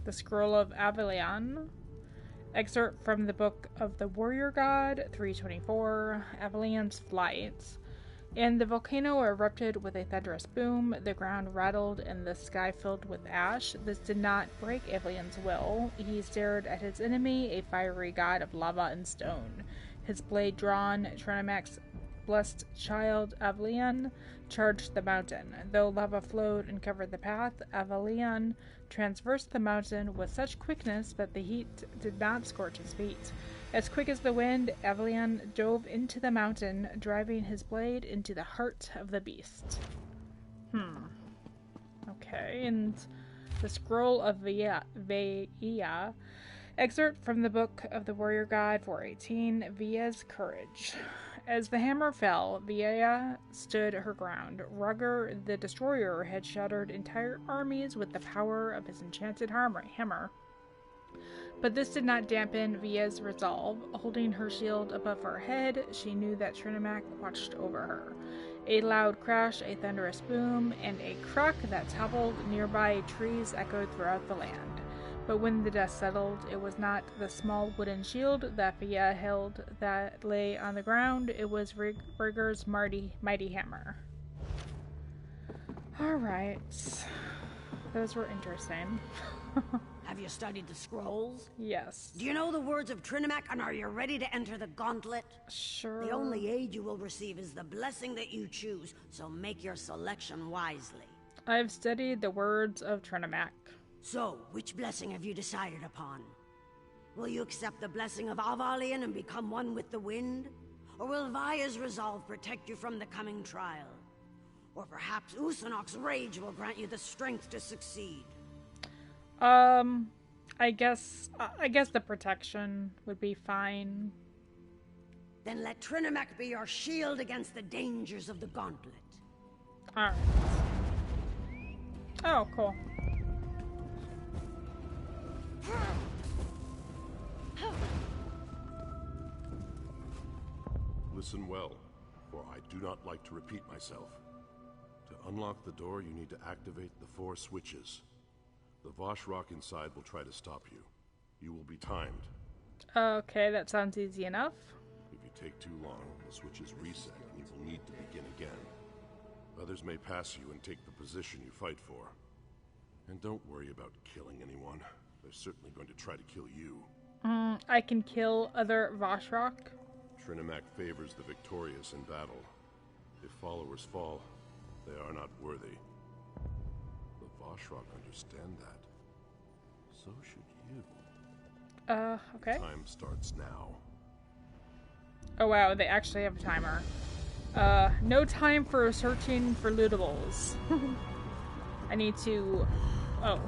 The Scroll of Avelion. Excerpt from the Book of the Warrior God, 324, Avelion's Flight. And the volcano erupted with a thunderous boom. The ground rattled and the sky filled with ash. This did not break Avelion's will. He stared at his enemy, a fiery god of lava and stone. His blade drawn, Trinimac's blessed child Avelion charged the mountain. Though lava flowed and covered the path, Avelion traversed the mountain with such quickness that the heat did not scorch his feet. As quick as the wind, Avelion dove into the mountain, driving his blade into the heart of the beast. Okay, and the Scroll of Veia. Excerpt from the Book of the Warrior God, 418, Via's Courage. As the hammer fell, Veia stood her ground. Wrothgar the Destroyer had shattered entire armies with the power of his enchanted hammer. But this did not dampen Veia's resolve. Holding her shield above her head, she knew that Trinimac watched over her. A loud crash, a thunderous boom, and a crack that toppled nearby trees echoed throughout the land. But when the dust settled, it was not the small wooden shield that Veia held that lay on the ground. It was Wrothgar's mighty hammer. Alright. Those were interesting. Have you studied the scrolls? Yes. Do you know the words of Trinimac, and are you ready to enter the gauntlet? Sure. The only aid you will receive is the blessing that you choose, so make your selection wisely. I've studied the words of Trinimac. So, which blessing have you decided upon? Will you accept the blessing of Avelion and become one with the wind? Or will Via's resolve protect you from the coming trial? Or perhaps Usernok's rage will grant you the strength to succeed? I guess the protection would be fine. Then let Trinimac be your shield against the dangers of the gauntlet. Alright. Oh, cool. Listen well, for I do not like to repeat myself. To unlock the door, you need to activate the 4 switches. The Vashrock inside will try to stop you. You will be timed. Okay, that sounds easy enough. If you take too long, the switches reset and you will need to begin again. Others may pass you and take the position you fight for. And don't worry about killing anyone. They're certainly going to try to kill you. I can kill other Vashrock? Trinimac favors the victorious in battle. If followers fall, they are not worthy. The Vashrock understand that. So should you. Okay. Time starts now. Oh wow, they actually have a timer. No time for searching for lootables. I need to... Oh.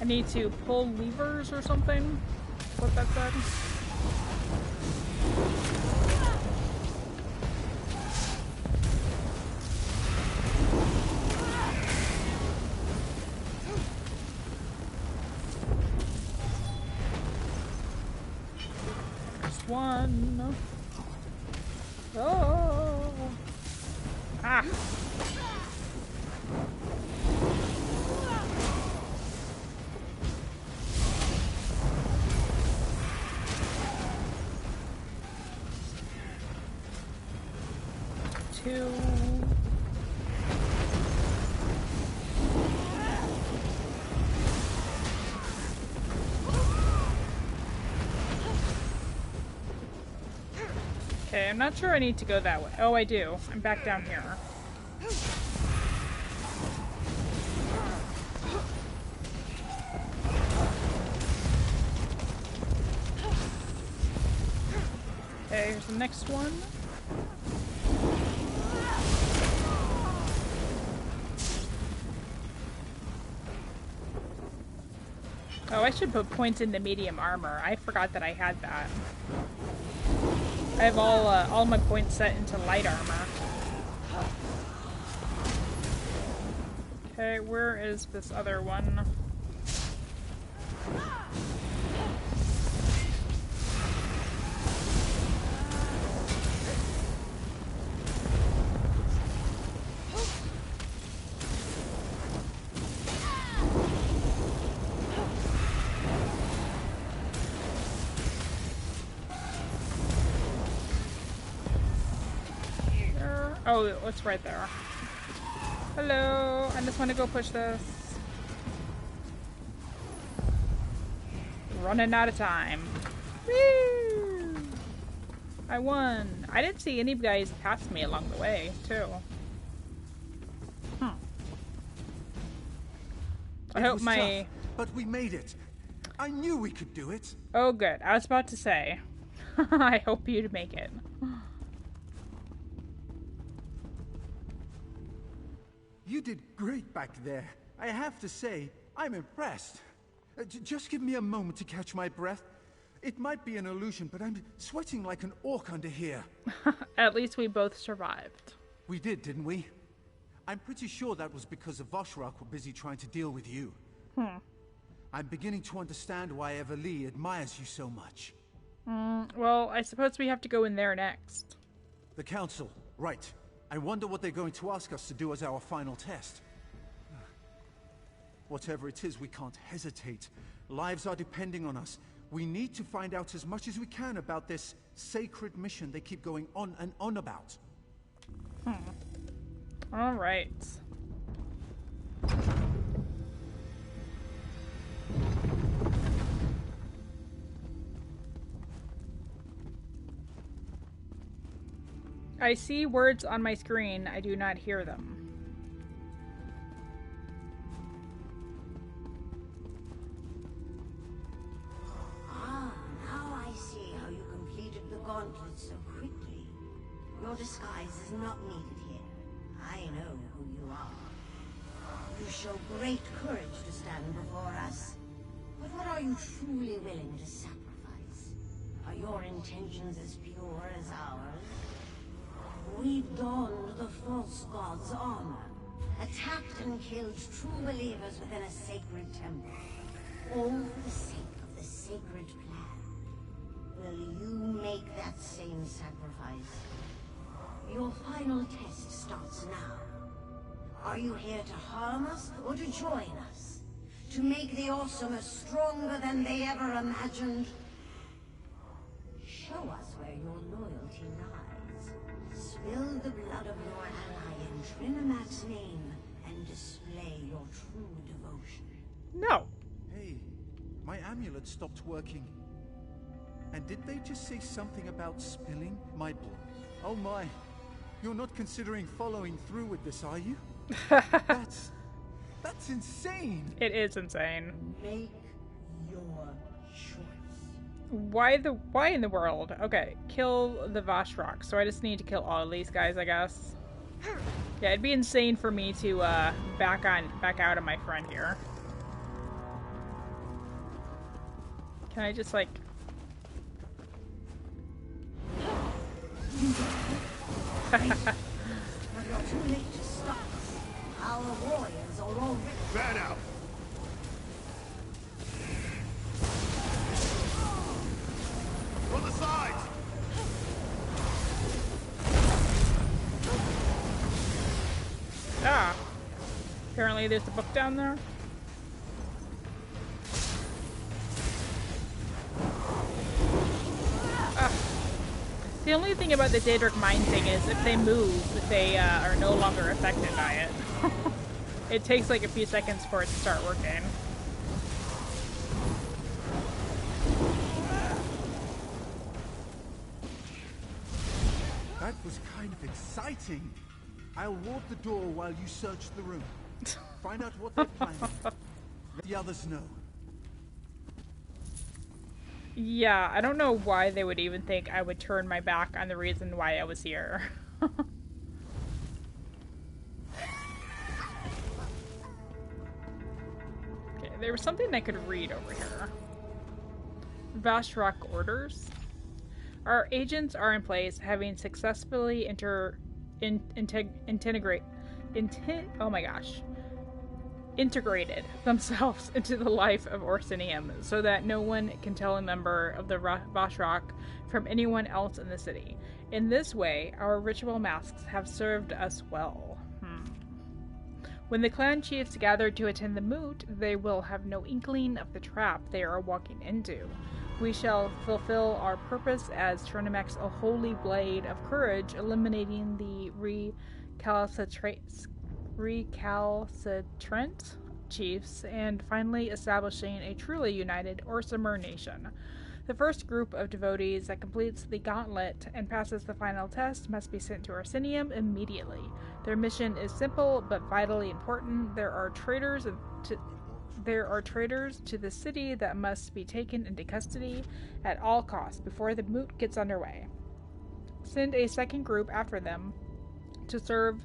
I need to pull levers or something? What that said? Just one. Oh. Ah. 2. Okay, I'm not sure I need to go that way. Oh, I do. I'm back down here. Okay, here's the next one. Oh, I should put points into medium armor. I forgot that I had that. I have all my points set into light armor. Okay, where is this other one? Oh, it's right there. Hello, I just want to go push this. Running out of time. Woo! I won. I didn't see any guys pass me along the way, too. I hope my... Tough, but we made it. I knew we could do it. Oh, good. I was about to say. I hope you'd make it. You did great back there. I have to say, I'm impressed. Just give me a moment to catch my breath. It might be an illusion, but I'm sweating like an orc under here. At least we both survived. We did, didn't we? I'm pretty sure that was because the Vashrak were busy trying to deal with you. I'm beginning to understand why Everlee admires you so much. Well, I suppose we have to go in there next. The Council, right. I wonder what they're going to ask us to do as our final test. Whatever it is, we can't hesitate. Lives are depending on us. We need to find out as much as we can about this sacred mission they keep going on and on about. All right. I see words on my screen. I do not hear them. Now I see how you completed the gauntlet so quickly. Your disguise is not needed here. I know who you are. You show great courage to stand before us. But what are you truly willing to sacrifice? Are your intentions as pure as ours? We've donned the false god's armor, attacked and killed true believers within a sacred temple, all for the sake of the sacred plan. Will you make that same sacrifice? Your final test starts now. Are you here to harm us or to join us? To make the Awesomers stronger than they ever imagined? Show us where your loyalty lies. Spill the blood of your ally in Trinimat's name and display your true devotion. No. Hey, my amulet stopped working. And did they just say something about spilling my blood? Oh my. You're not considering following through with this, are you? That's insane. It is insane. Make your choice. Why in the world? Okay, kill the Vashrak. So I just need to kill all of these guys, I guess. Yeah, it'd be insane for me to back out of my friend here. Can I just like? But you're too late to stop us. Our warriors are already... Fan out! From the sides! Ah. Apparently there's a book down there. The only thing about the Daedric Mine thing is if they move, they are no longer affected by it. It takes like a few seconds for it to start working. That was kind of exciting. I'll ward the door while you search the room. Find out what they're planning. Let the others know. Yeah, I don't know why they would even think I would turn my back on the reason why I was here. Okay, there was something I could read over here. Vashrak orders. Our agents are in place, having successfully integrated themselves into the life of Orsinium, so that no one can tell a member of the Vashrak from anyone else in the city. In this way, our ritual masks have served us well. When the clan chiefs gather to attend the moot, they will have no inkling of the trap they are walking into. We shall fulfill our purpose as Trinimex's a holy blade of courage, eliminating the recalcitrant chiefs, and finally establishing a truly united Orsimer nation. The first group of devotees that completes the gauntlet and passes the final test must be sent to Orsinium immediately. Their mission is simple but vitally important. There are traitors to the city that must be taken into custody at all costs before the moot gets underway. Send a second group after them to serve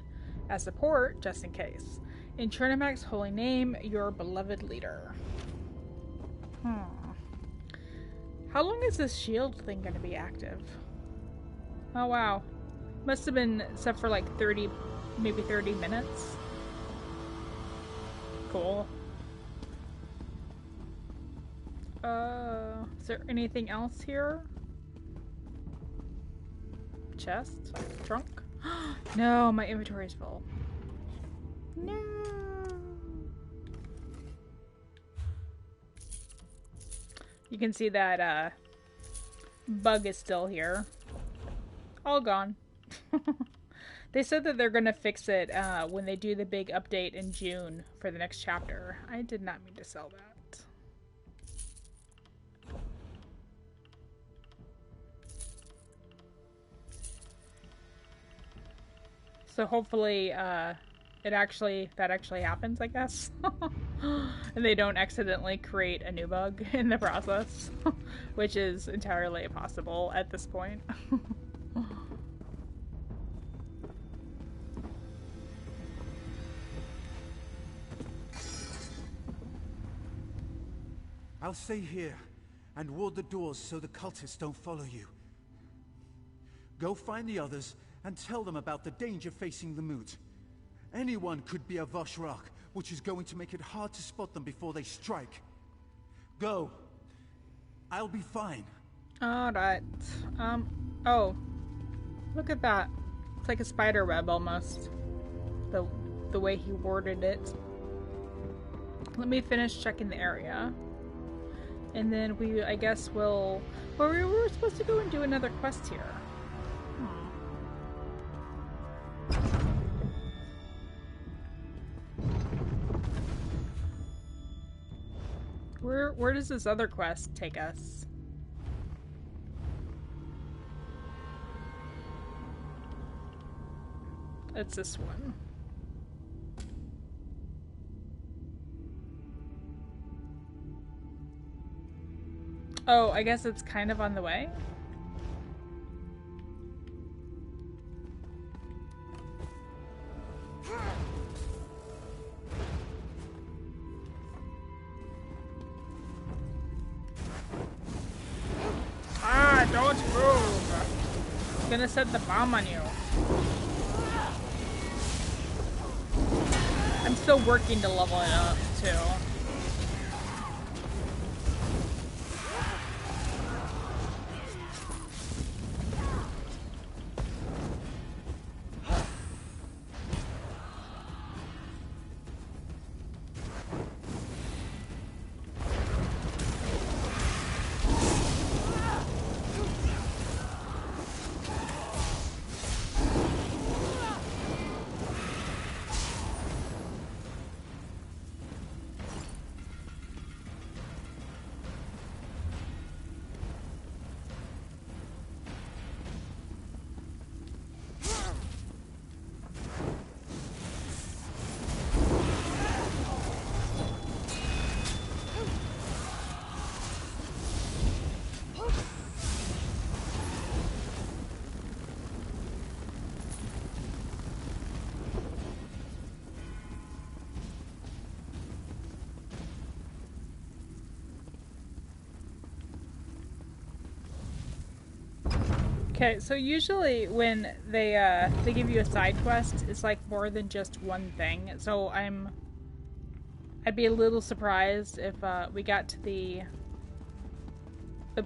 as support, just in case. In Trinimex's holy name, your beloved leader. How long is this shield thing going to be active? Oh wow. Must have been set for like 30, maybe 30 minutes. Cool. Is there anything else here? Chest? Trunk? No, my inventory is full. No. You can see that bug is still here. All gone. They said that they're going to fix it when they do the big update in June for the next chapter. I did not mean to sell that. So hopefully that actually happens, I guess. And they don't accidentally create a new bug in the process, which is entirely possible at this point. I'll stay here and ward the doors so the cultists don't follow you. Go find the others and tell them about the danger facing the moot. Anyone could be a Vashrak, which is going to make it hard to spot them before they strike. Go. I'll be fine. Alright. Oh. Look at that. It's like a spider web almost. The way he worded it. Let me finish checking the area. And then I guess we'll... Well, we were supposed to go and do another quest here. Where does this other quest take us? It's this one. Oh, I guess it's kind of on the way? Don't move! I'm gonna set the bomb on you. I'm still working to level it up, too. Okay, so usually when they give you a side quest, it's like more than just one thing. So I'd be a little surprised if we got to the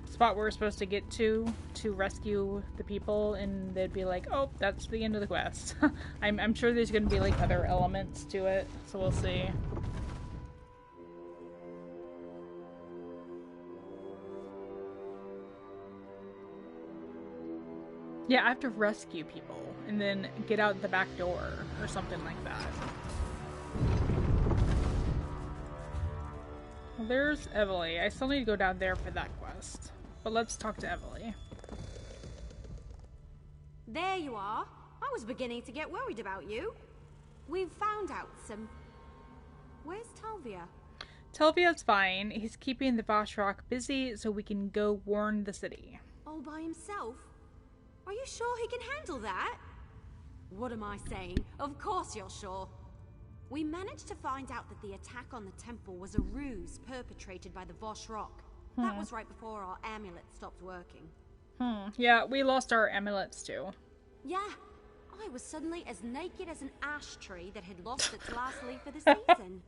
spot we're supposed to get to rescue the people, and they'd be like, "Oh, that's the end of the quest." I'm sure there's going to be like other elements to it, so we'll see. Yeah, I have to rescue people and then get out the back door or something like that. Well, there's Evely. I still need to go down there for that quest. But let's talk to Evely. There you are. I was beginning to get worried about you. We've found out some... Where's Talvia? Talvia's fine. He's keeping the Vashrock busy so we can go warn the city. All by himself? Are you sure he can handle that? What am I saying? Of course you're sure. We managed to find out that the attack on the temple was a ruse perpetrated by the Vashrock. That was right before our amulet stopped working. Yeah, we lost our amulets too. Yeah, I was suddenly as naked as an ash tree that had lost its last leaf of the season.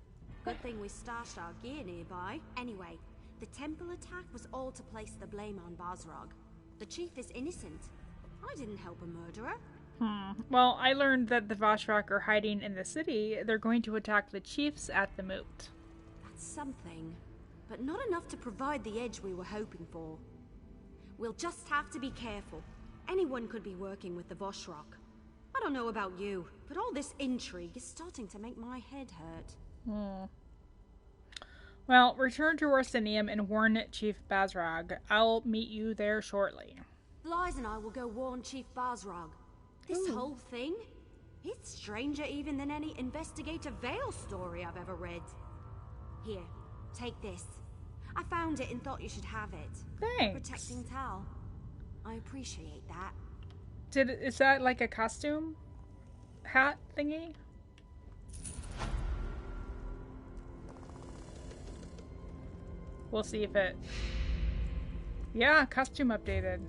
Good thing we stashed our gear nearby. Anyway, the temple attack was all to place the blame on Basrog. The chief is innocent. I didn't help a murderer. Well, I learned that the Vashrock are hiding in the city. They're going to attack the chiefs at the moot. That's something, but not enough to provide the edge we were hoping for. We'll just have to be careful. Anyone could be working with the Vashrock. I don't know about you, but all this intrigue is starting to make my head hurt. Well, return to Orsinium and warn Chief Basrog. I'll meet you there shortly. Lies and I will go warn Chief Basrog. This whole thing? It's stranger even than any Investigator Vale story I've ever read. Here, take this. I found it and thought you should have it. Thanks. Protecting Tal. I appreciate that. Is that like a costume hat thingy? We'll see if it... Yeah, costume updated.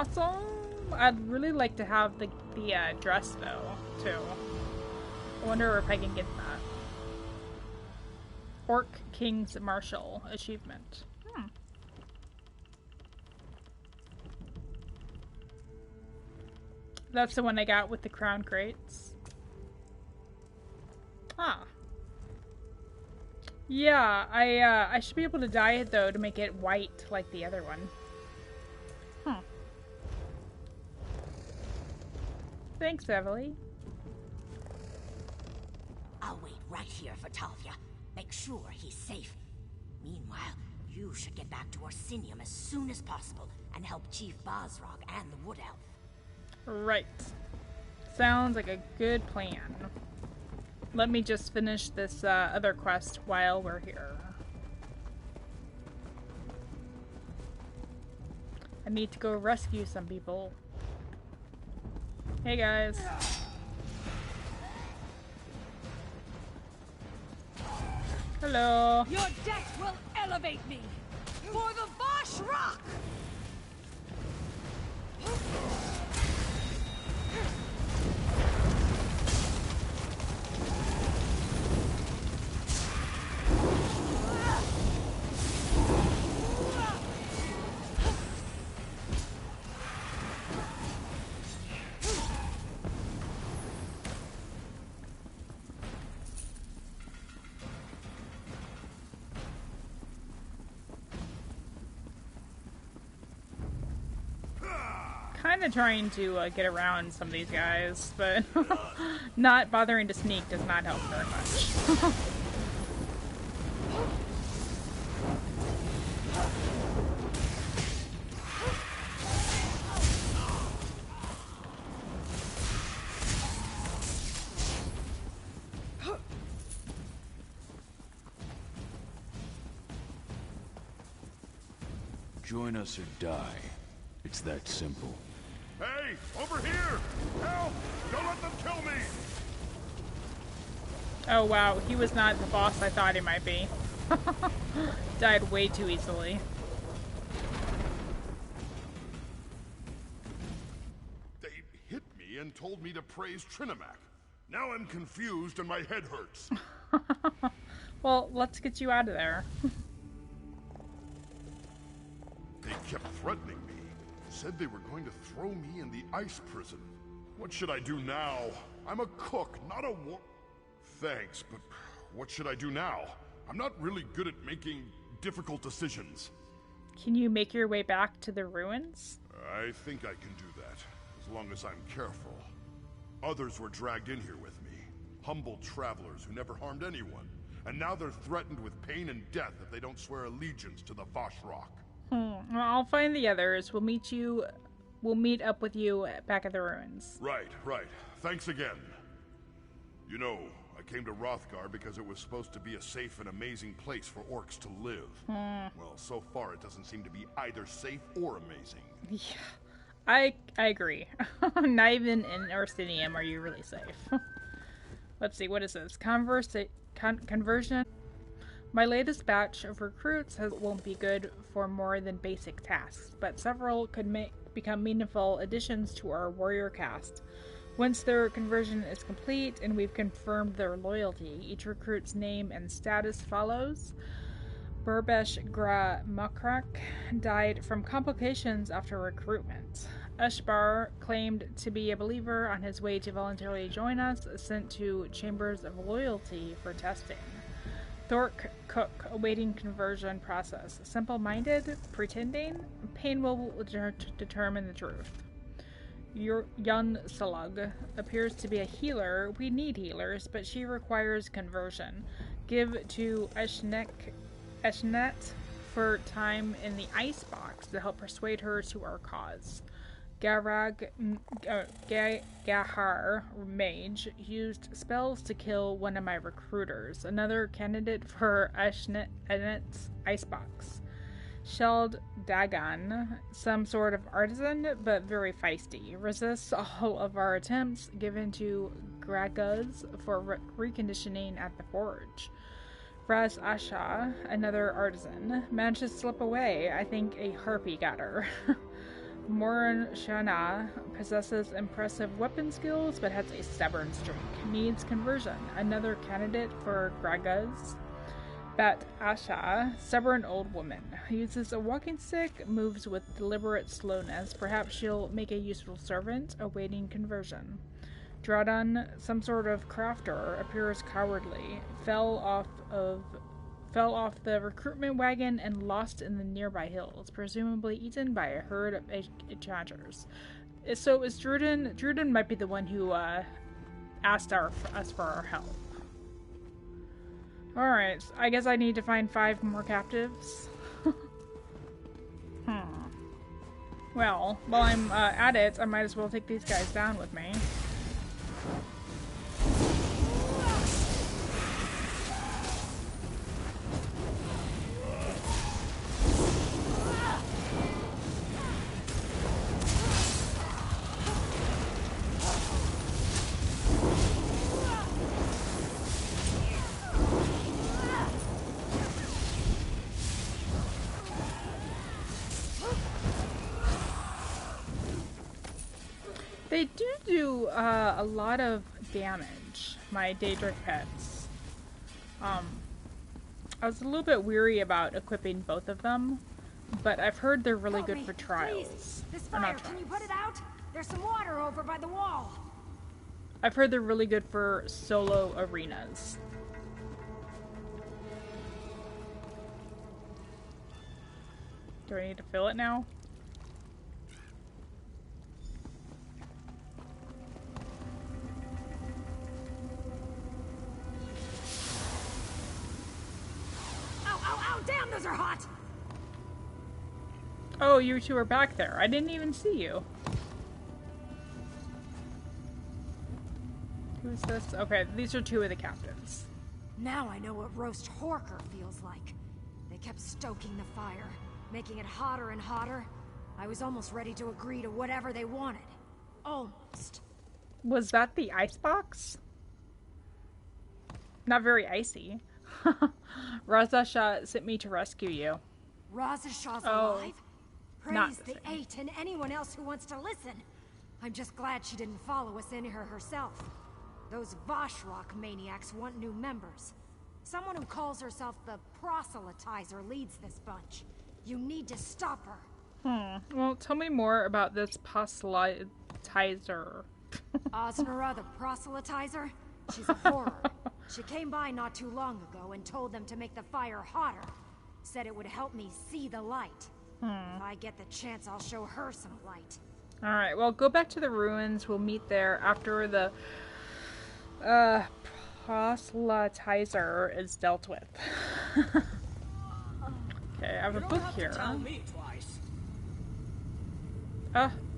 Awesome! I'd really like to have the dress though, too. I wonder if I can get that. Orc King's Marshal achievement. That's the one I got with the crown crates. Yeah, I should be able to dye it though to make it white like the other one. Thanks, Evely. I'll wait right here for Talvia. Make sure he's safe. Meanwhile, you should get back to Orsinium as soon as possible and help Chief Basrog and the Wood Elf. Right. Sounds like a good plan. Let me just finish this other quest while we're here. I need to go rescue some people. Hey guys. Hello. Your death will elevate me for the Vashrock! Kind of trying to get around some of these guys, but not bothering to sneak does not help very much. Join us or die. It's that simple. Hey, over here! Help! Don't let them kill me! Oh wow, he was not the boss I thought he might be. Died way too easily. me and told me to praise Trinimac. Now I'm confused and my head hurts. Well, let's get you out of there. They kept threatening me. Said they were going to throw me in the ice prison. What should I do now? I'm a cook, not a Thanks, but what should I do now? I'm not really good at making difficult decisions. Can you make your way back to the ruins? I think I can do that, as long as I'm careful. Others were dragged in here with me. Humble travelers who never harmed anyone. And now they're threatened with pain and death if they don't swear allegiance to the Vashrock. Well, I'll find the others. We'll meet up with you back at the ruins. Right. Thanks again. You know, I came to Wrothgar because it was supposed to be a safe and amazing place for orcs to live. Well, so far it doesn't seem to be either safe or amazing. Yeah, I agree. Not even in Orsinium are you really safe. Let's see, what is this? Conversion? My latest batch of recruits won't be good for more than basic tasks, but several could become meaningful additions to our warrior caste. Once their conversion is complete and we've confirmed their loyalty, each recruit's name and status follows. Burbesh Gra Makrak died from complications after recruitment. Ushbar claimed to be a believer on his way to voluntarily join us, sent to Chambers of Loyalty for testing. Thork Cook, awaiting conversion process. Simple-minded? Pretending? Pain will determine the truth. Yun Salug appears to be a healer. We need healers, but she requires conversion. Give to Eshnet for time in the icebox to help persuade her to our cause. Gahar Mage used spells to kill one of my recruiters, another candidate for Eshnet's icebox. Shelled Dagon, some sort of artisan, but very feisty. Resists all of our attempts, given to Graguz for reconditioning at the forge. Raz Asha, another artisan, managed to slip away. I think a harpy got her. Moran Shana possesses impressive weapon skills, but has a stubborn streak. Needs conversion. Another candidate for Graguz. Bat Asha, stubborn old woman. Uses a walking stick, moves with deliberate slowness. Perhaps she'll make a useful servant, awaiting conversion. Dradan, some sort of crafter, appears cowardly. Fell off the recruitment wagon and lost in the nearby hills, presumably eaten by a herd of enchanters. So is Druden? Druden might be the one who asked us for our help. Alright, I guess I need to find 5 more captives. Well, while I'm at it, I might as well take these guys down with me. They do a lot of damage, my Daedric pets. I was a little bit weary about equipping both of them, but I've heard they're really good for trials. Please. This fire, can you put it out? There's some water over by the wall. I've heard they're really good for solo arenas. Do I need to fill it now? Damn, those are hot! Oh, you two are back there. I didn't even see you. Who's this? Okay, these are 2 of the captains. Now I know what roast Horker feels like. They kept stoking the fire, making it hotter and hotter. I was almost ready to agree to whatever they wanted. Almost. Was that the icebox? Not very icy. Razasha sent me to rescue you. Razashaw's alive? Not Praise the 8 and anyone else who wants to listen. I'm just glad she didn't follow us in here herself. Those Vashrock maniacs want new members. Someone who calls herself the proselytizer leads this bunch. You need to stop her. Well, tell me more about this proselytizer. Osnora, the proselytizer? She's a horror. She came by not too long ago and told them to make the fire hotter. Said it would help me see the light. If I get the chance, I'll show her some light. Alright, well, go back to the ruins. We'll meet there after the proselytizer is dealt with. Okay, I have a book here.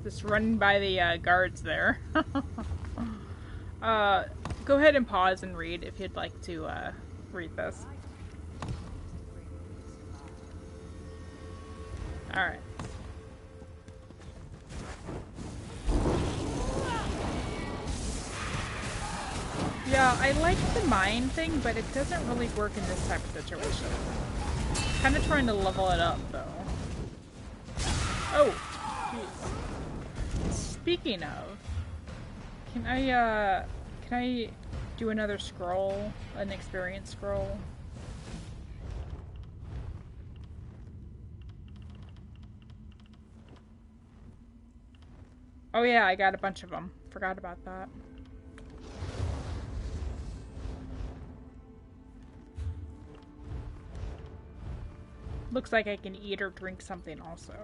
Just running by the guards there. Go ahead and pause and read if you'd like to read this. Alright. Yeah, I like the mine thing, but it doesn't really work in this type of situation. Kind of trying to level it up, though. Oh, jeez. Speaking of, can I do another scroll, an experience scroll? Oh yeah, I got a bunch of them. Forgot about that. Looks like I can eat or drink something also.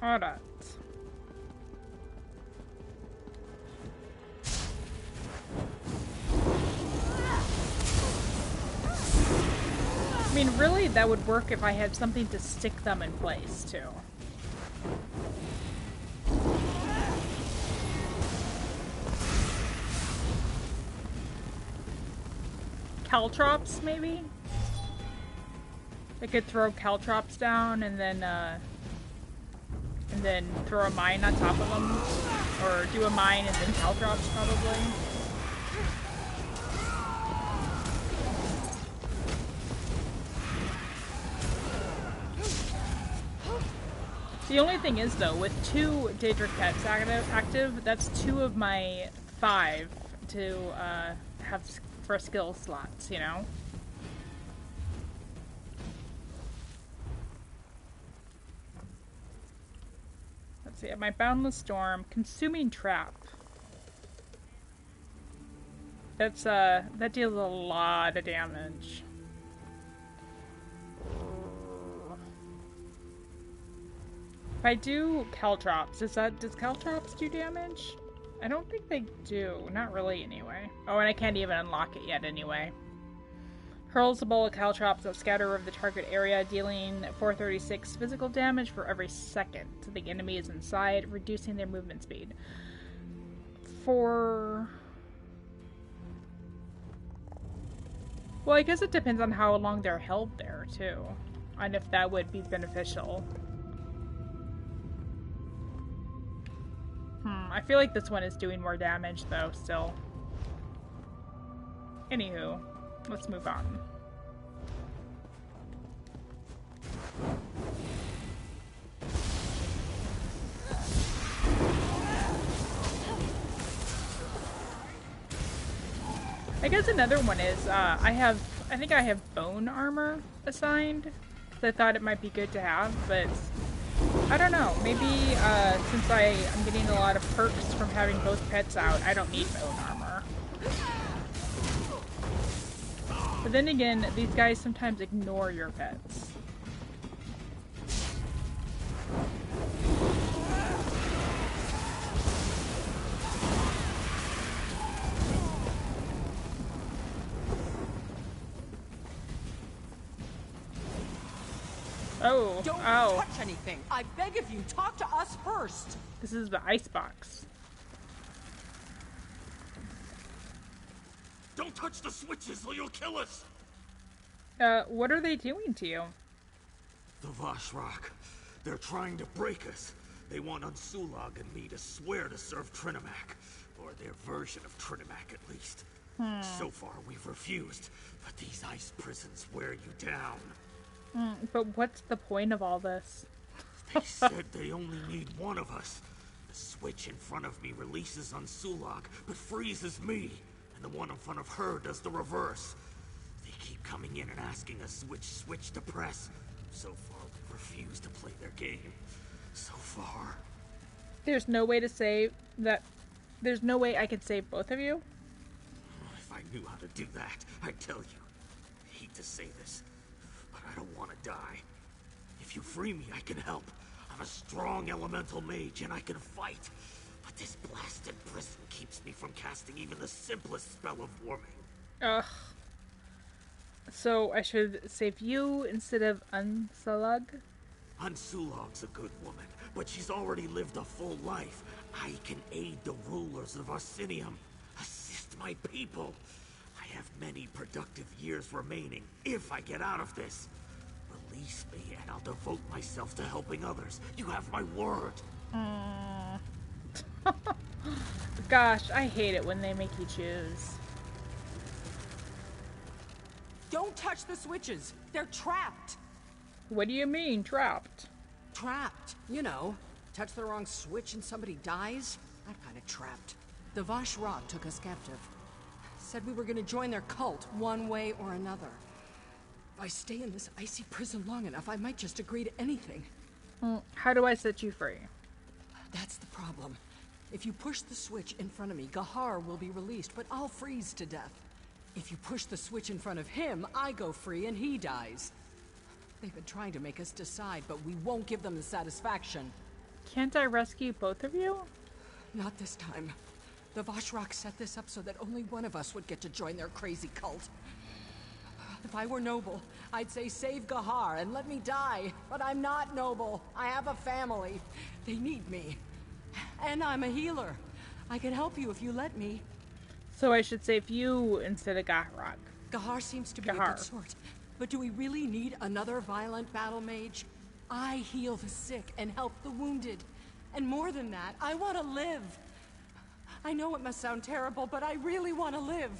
Alright. I mean, really, that would work if I had something to stick them in place, too. Caltrops, maybe? I could throw caltrops down and then throw a mine on top of them. Or do a mine and then caltrops, probably. The only thing is, though, with 2 Daedric pets active, that's 2 of my 5 to have for skill slots, you know? Let's see, my Boundless Storm, Consuming Trap. That's, that deals a lot of damage. If I do Caltrops, does Caltrops do damage? I don't think they do. Not really, anyway. Oh, and I can't even unlock it yet, anyway. Hurls a bowl of caltrops that scatter over the target area, dealing 436 physical damage for every second to the enemies inside, reducing their movement speed. Well, I guess it depends on how long they're held there, too. And if that would be beneficial. I feel like this one is doing more damage, though, still. Anywho, let's move on. I guess another one is, I think I have bone armor assigned, because I thought it might be good to have, but I don't know, maybe, since I'm getting a lot of perks from having both pets out, I don't need bone armor. But then again, these guys sometimes ignore your pets. Oh, Don't ow. touch anything. I beg of you, talk to us first. This is the icebox. Don't touch the switches or you'll kill us! What are they doing to you? The Vashrock. They're trying to break us. They want Unsulag and me to swear to serve Trinimac. Or their version of Trinimac, at least. So far, we've refused. But these ice prisons wear you down. But what's the point of all this? They said they only need one of us. The switch in front of me releases on Sulak, but freezes me. And the one in front of her does the reverse. They keep coming in and asking us which switch to press. So far, we refuse to play their game. So far. There's no way to save that. There's no way I could save both of you? If I knew how to do that, I'd tell you. I hate to say this, but I don't want to die. If you free me, I can help. I'm a strong elemental mage and I can fight. But this blasted prison keeps me from casting even the simplest spell of warming. Ugh. So I should save you instead of Unsulag? Unsulag's a good woman, but she's already lived a full life. I can aid the rulers of Orsinium, assist my people. I have many productive years remaining, if I get out of this. Release me and I'll devote myself to helping others. You have my word. Gosh, I hate it when they make you choose. Don't touch the switches. They're trapped. What do you mean, trapped? Trapped. You know, touch the wrong switch and somebody dies? That kind of trapped. The Vashra took us captive. Said we were gonna join their cult one way or another. If I stay in this icy prison long enough, I might just agree to anything. How do I set you free? That's the problem. If you push the switch in front of me, Gahar will be released, but I'll freeze to death. If you push the switch in front of him, I go free and he dies. They've been trying to make us decide, but we won't give them the satisfaction. Can't I rescue both of you? Not this time. The Vashrak set this up so that only one of us would get to join their crazy cult. If I were noble, I'd say save Gahar and let me die. But I'm not noble. I have a family. They need me. And I'm a healer. I can help you if you let me. So I should save you instead of Gahrak. Gahar seems to be a good sort. But do we really need another violent battle mage? I heal the sick and help the wounded. And more than that, I want to live. I know it must sound terrible, but I really want to live.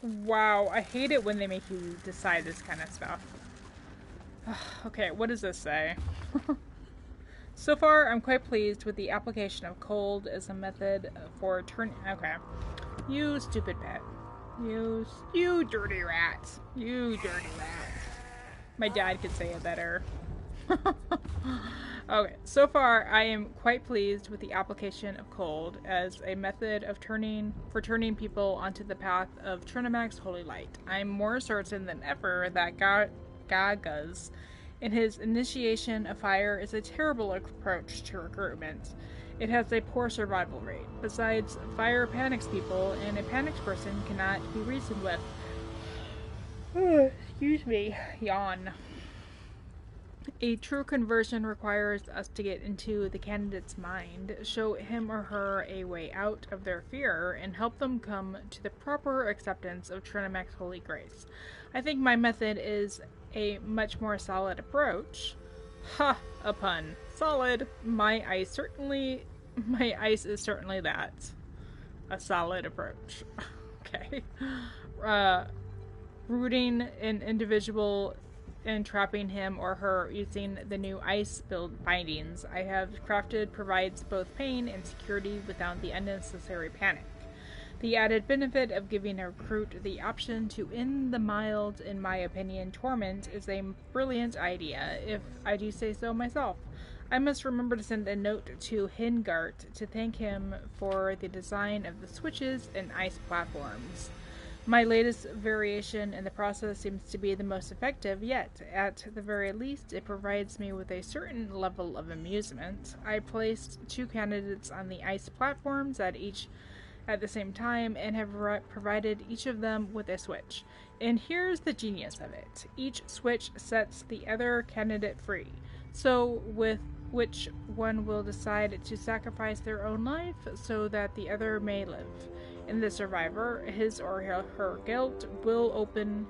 Wow, I hate it when they make you decide this kind of stuff. Okay, what does this say? So far, I'm quite pleased with the application of cold as a method for turning... Okay. You stupid pet. You dirty rat. You dirty rat. My dad could say it better. Okay, so far I am quite pleased with the application of cold as a method of turning people onto the path of Trinimax's holy light. I'm more certain than ever that Gaga's in his initiation of fire is a terrible approach to recruitment. It has a poor survival rate. Besides, fire panics people, and a panicked person cannot be reasoned with. Excuse me. Yawn. A true conversion requires us to get into the candidate's mind, show him or her a way out of their fear, and help them come to the proper acceptance of Trinimax's holy grace. I think my method is a much more solid approach. Ha! A pun. Solid. My ice is certainly that. A solid approach. Okay. Rooting an individual and trapping him or her using the new ice build bindings I have crafted provides both pain and security without the unnecessary panic. The added benefit of giving a recruit the option to end the mild, in my opinion, torment is a brilliant idea, if I do say so myself. I must remember to send a note to Hingart to thank him for the design of the switches and ice platforms. My latest variation in the process seems to be the most effective, yet, at the very least, it provides me with a certain level of amusement. I placed 2 candidates on the ice platforms at the same time and have provided each of them with a switch. And here's the genius of it. Each switch sets the other candidate free. So, with which one will decide to sacrifice their own life so that the other may live. And the survivor, his or her guilt, will open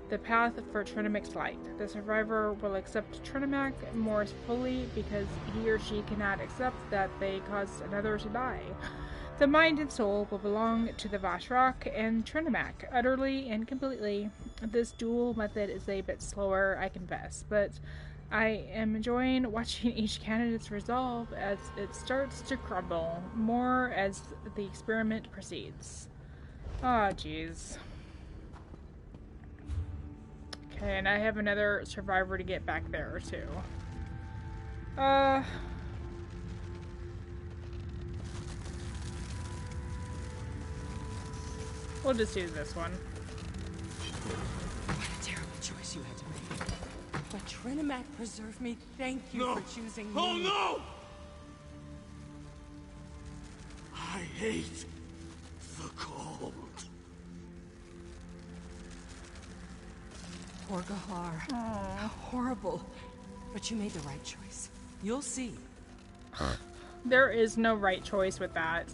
the path for Trinimax's light. The survivor will accept Trinimax more fully because he or she cannot accept that they caused another to die. The mind and soul will belong to the Vashrak and Trinimax, utterly and completely. This dual method is a bit slower, I confess, but I am enjoying watching each candidate's resolve as it starts to crumble more as the experiment proceeds. Ah, jeez. Okay, and I have another survivor to get back there, too. We'll just use this one. What a terrible choice you had to make. But Trinimac preserve me. Thank you for choosing me. Oh no! I hate the cold. Poor Gahar. How horrible. But you made the right choice. You'll see. There is no right choice with that.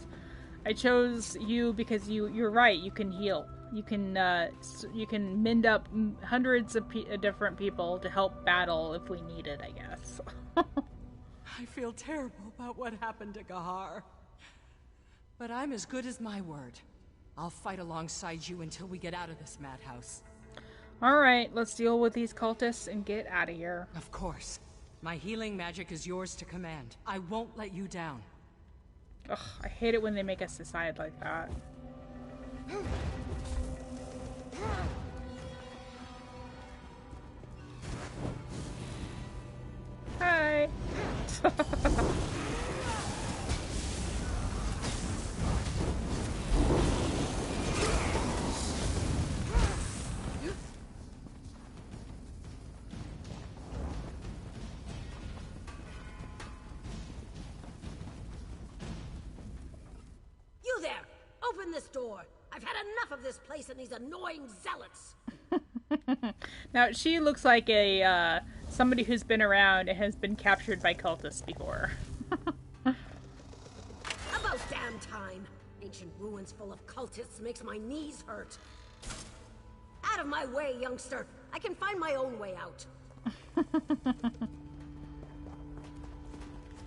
I chose you because you're right. You can heal. You can mend up hundreds of different people to help battle if we need it, I guess. I feel terrible about what happened to Gahar. But I'm as good as my word. I'll fight alongside you until we get out of this madhouse. Alright, let's deal with these cultists and get out of here. Of course. My healing magic is yours to command. I won't let you down. Ugh, I hate it when they make us decide like that. Hi! You there! Open this door! I've had enough of this place and these annoying zealots! Now, she looks like a, somebody who's been around and has been captured by cultists before. About damn time! Ancient ruins full of cultists makes my knees hurt. Out of my way, youngster! I can find my own way out.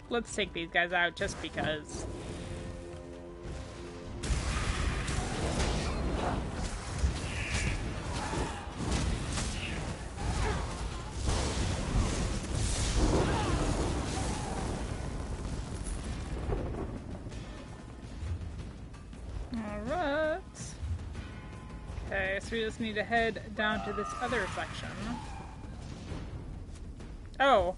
Let's take these guys out just because. Alright. Okay, so we just need to head down to this other section. Oh.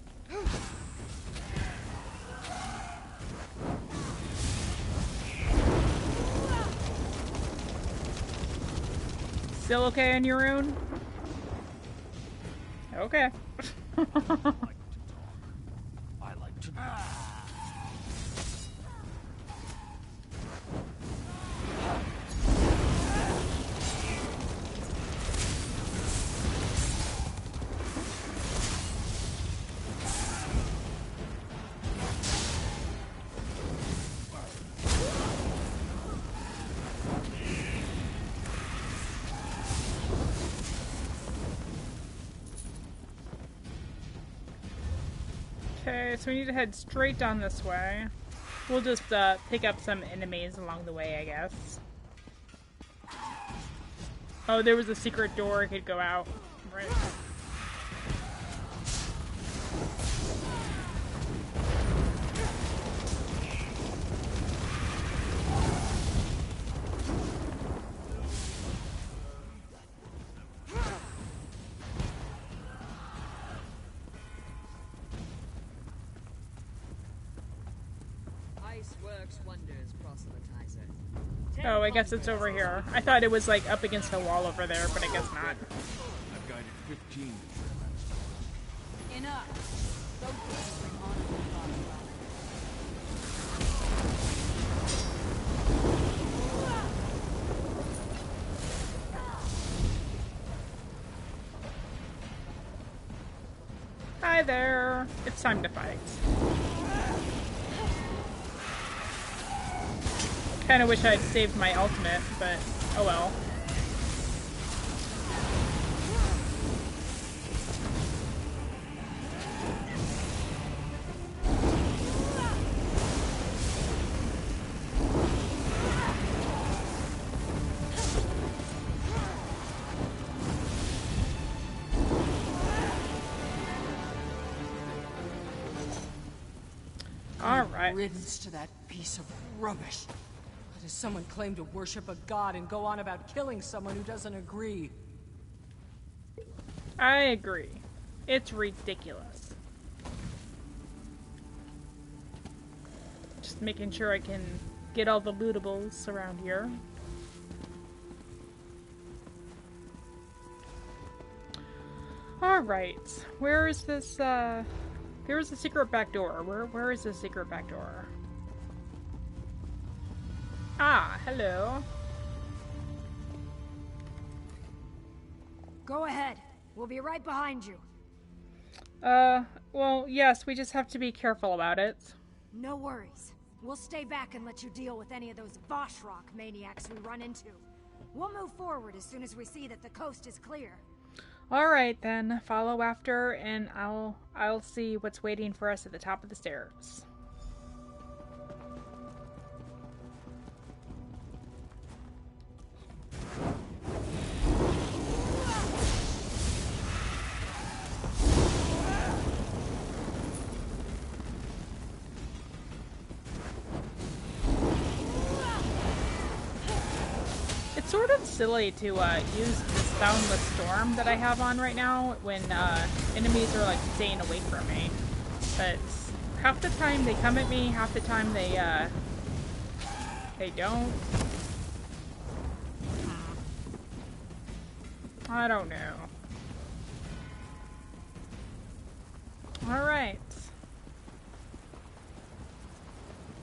Still okay on your own? Okay. I like to talk. Okay, so we need to head straight down this way. We'll just pick up some enemies along the way, I guess. Oh, there was a secret door I could go out. Right. Oh, I guess it's over here. I thought it was like up against the wall over there, but I guess not. I've guided 15. Enough. Go bring on Hi there. It's time to fight. Kind of wish I'd saved my ultimate, but oh well. Riddance to that piece of rubbish. How does someone claim to worship a god and go on about killing someone who doesn't agree? I agree. It's ridiculous. Just making sure I can get all the lootables around here. Alright. Where is this, There's a secret back door. Where is the secret back door? Ah, hello. Go ahead. We'll be right behind you. Well, yes, we just have to be careful about it. No worries. We'll stay back and let you deal with any of those Vashrock maniacs we run into. We'll move forward as soon as we see that the coast is clear. Alright then, follow after and I'll see what's waiting for us at the top of the stairs. It's sort of silly to use this boundless storm that I have on right now when enemies are like staying away from me. But half the time they come at me, half the time they don't. I don't know. Alright.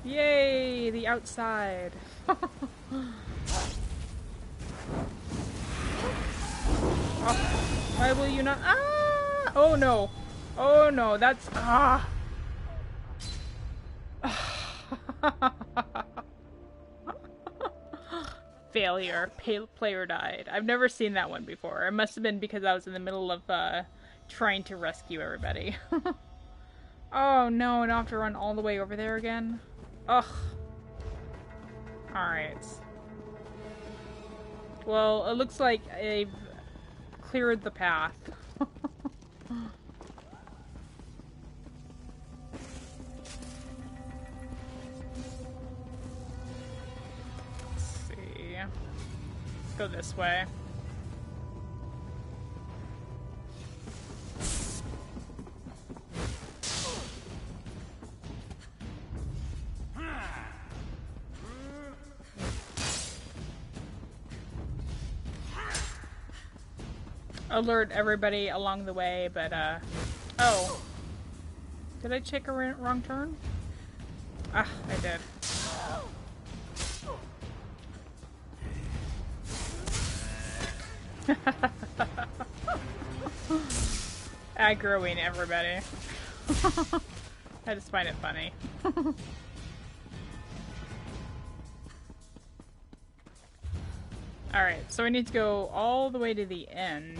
Yay, the outside. Oh, why will you not? Ah! Oh no. Oh no, that's... Ah! Failure. Player died. I've never seen that one before. It must have been because I was in the middle of trying to rescue everybody. Oh no, and I have to run all the way over there again? Ugh. Alright. Well, it looks like I've cleared the path. Let's see. Let's go this way. Alert everybody along the way, but, oh. Did I take a wrong turn? Ah, I did. Aggroing everybody. I just find it funny. Alright, so we need to go all the way to the end.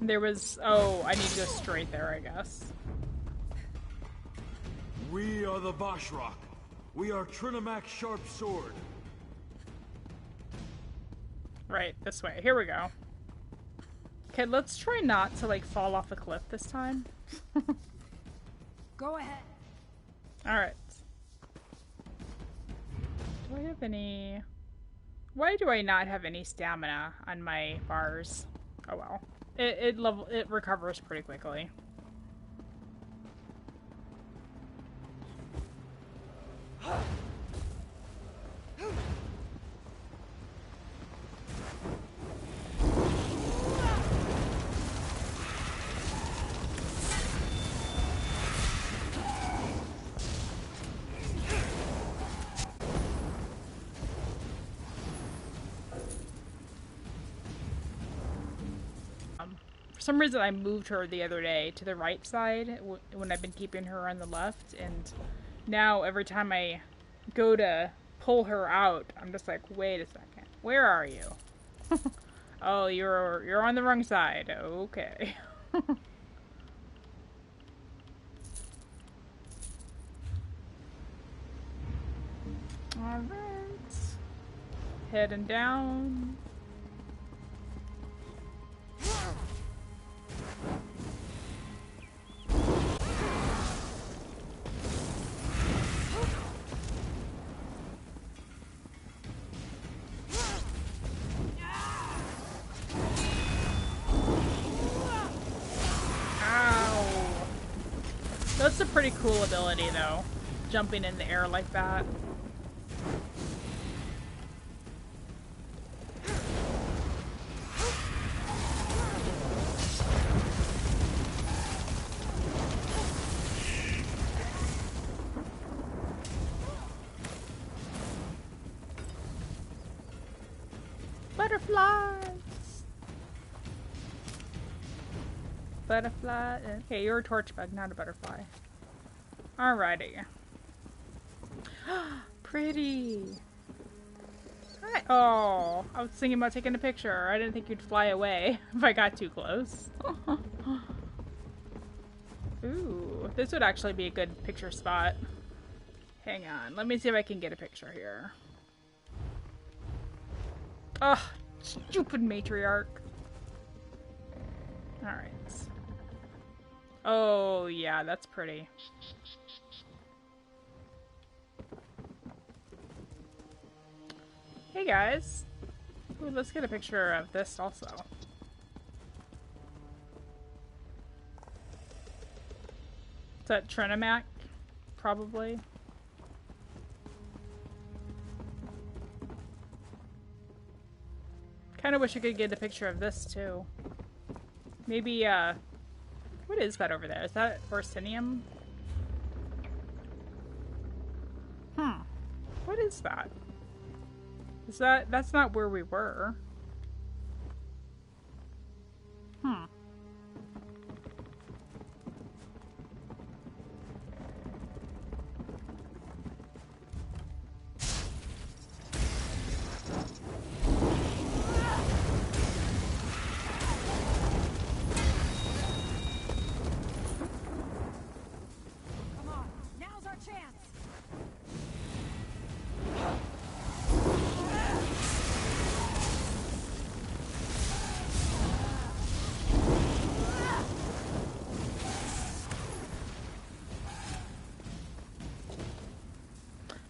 There was... Oh, I need to go straight there, I guess. We are the Vashrock. We are Trinamak's sharp sword. Right, this way. Here we go. Okay, let's try not to, like, fall off a cliff this time. Go ahead. Alright. Do I have any... Why do I not have any stamina on my bars? Oh well. It recovers pretty quickly. For some reason I moved her the other day to the right side when I've been keeping her on the left, and now every time I go to pull her out, I'm just like, wait a second, where are you? Oh, you're on the wrong side. Okay. Alright. Heading down. That's a pretty cool ability, though. Jumping in the air like that. Butterflies! Butterfly. Okay, you're a torch bug, not a butterfly. Alrighty. Pretty. Hi. Oh, I was thinking about taking a picture. I didn't think you'd fly away if I got too close. Ooh, this would actually be a good picture spot. Hang on, let me see if I can get a picture here. Ugh, stupid matriarch. Alright. Oh, yeah, that's pretty. Hey, guys. Ooh, let's get a picture of this also. Is that Trinimac? Probably. Kinda wish I could get a picture of this, too. Maybe, what is that over there? Is that Orsinium? What is that? Is that's not where we were.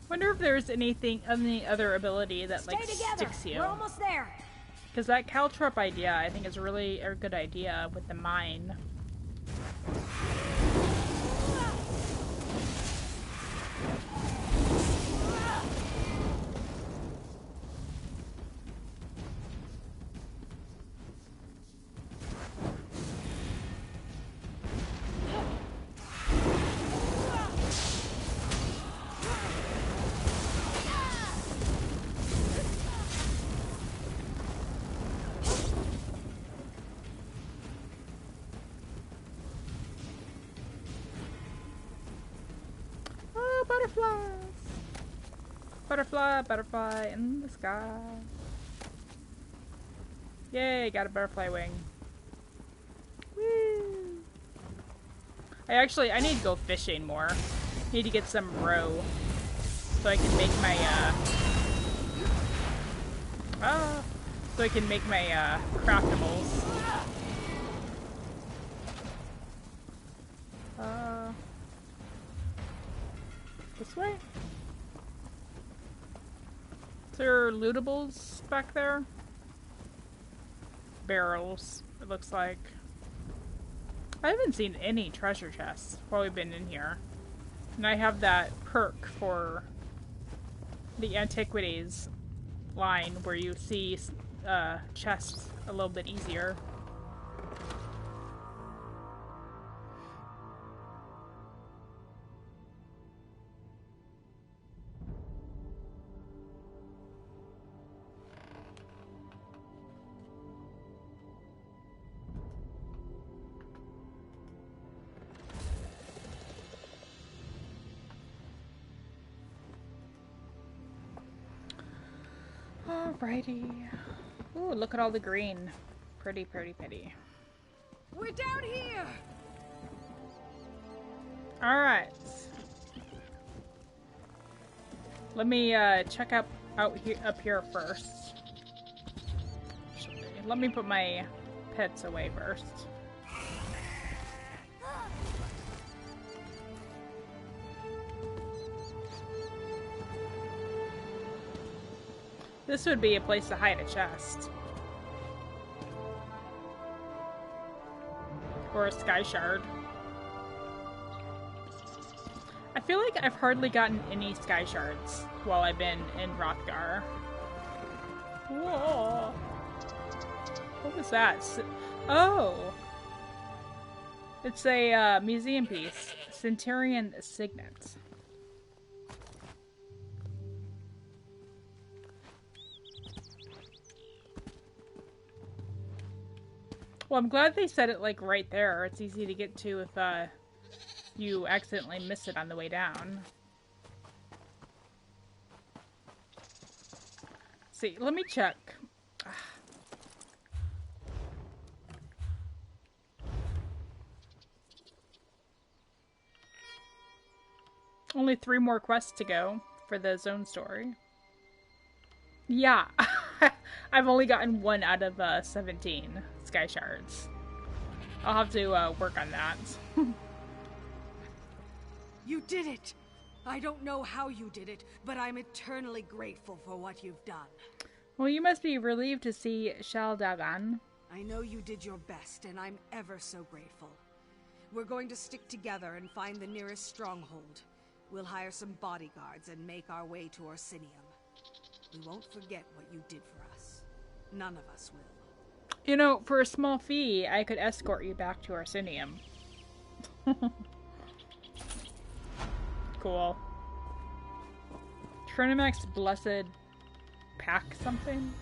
Wonder if there's any other ability that like sticks you. We're almost there. Because that caltrop idea, I think, is really a good idea with the mine. Butterflies! Butterfly, butterfly in the sky. Yay, got a butterfly wing. Woo! I need to go fishing more. Need to get some roe so I can make my craftables. This way? Is there lootables back there? Barrels, it looks like. I haven't seen any treasure chests while we've been in here. And I have that perk for the antiquities line where you see chests a little bit easier. Alrighty. Ooh, look at all the green. Pretty, pretty, pretty. We're down here! Alright. Let me check out out here, up here first. Let me put my pets away first. This would be a place to hide a chest. Or a sky shard. I feel like I've hardly gotten any sky shards while I've been in Wrothgar. Whoa! What was that? Oh! It's a museum piece. Centurion Signet. Well, I'm glad they said it, like, right there. It's easy to get to if, you accidentally miss it on the way down. Let's see, let me check. Only 3 more quests to go for the zone story. Yeah, I've only gotten 1 out of 17 sky shards. I'll have to work on that. You did it! I don't know how you did it, but I'm eternally grateful for what you've done. Well, you must be relieved to see Shaldagan. I know you did your best, and I'm ever so grateful. We're going to stick together and find the nearest stronghold. We'll hire some bodyguards and make our way to Orsinium. We won't forget what you did for us. None of us will. You know, for a small fee, I could escort you back to Orsinium. Cool. Trinamac's Blessed Pack something?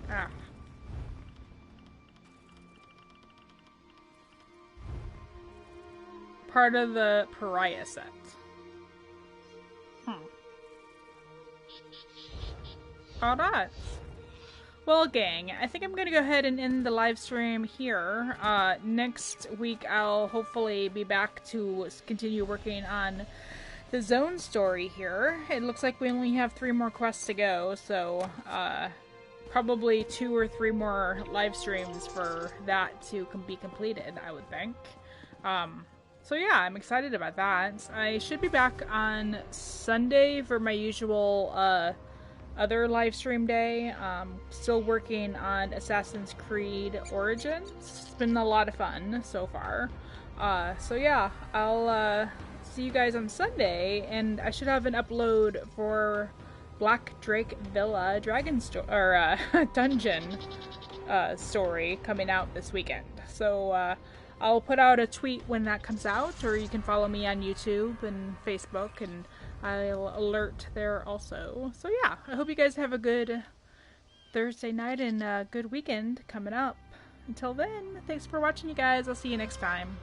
Ah. Part of the Pariah set. Alright. Well, gang, I think I'm gonna go ahead and end the live stream here. Next week, I'll hopefully be back to continue working on the zone story here. It looks like we only have 3 more quests to go, so probably 2 or 3 more live streams for that to be completed, I would think. So yeah, I'm excited about that. I should be back on Sunday for my usual other live stream day. Still working on Assassin's Creed Origins. It's been a lot of fun so far. So yeah, I'll see you guys on Sunday, and I should have an upload for Black Drake Villa dungeon story coming out this weekend. So I'll put out a tweet when that comes out, or you can follow me on YouTube and Facebook, and I'll alert there also. So yeah, I hope you guys have a good Thursday night and a good weekend coming up. Until then, thanks for watching, you guys. I'll see you next time.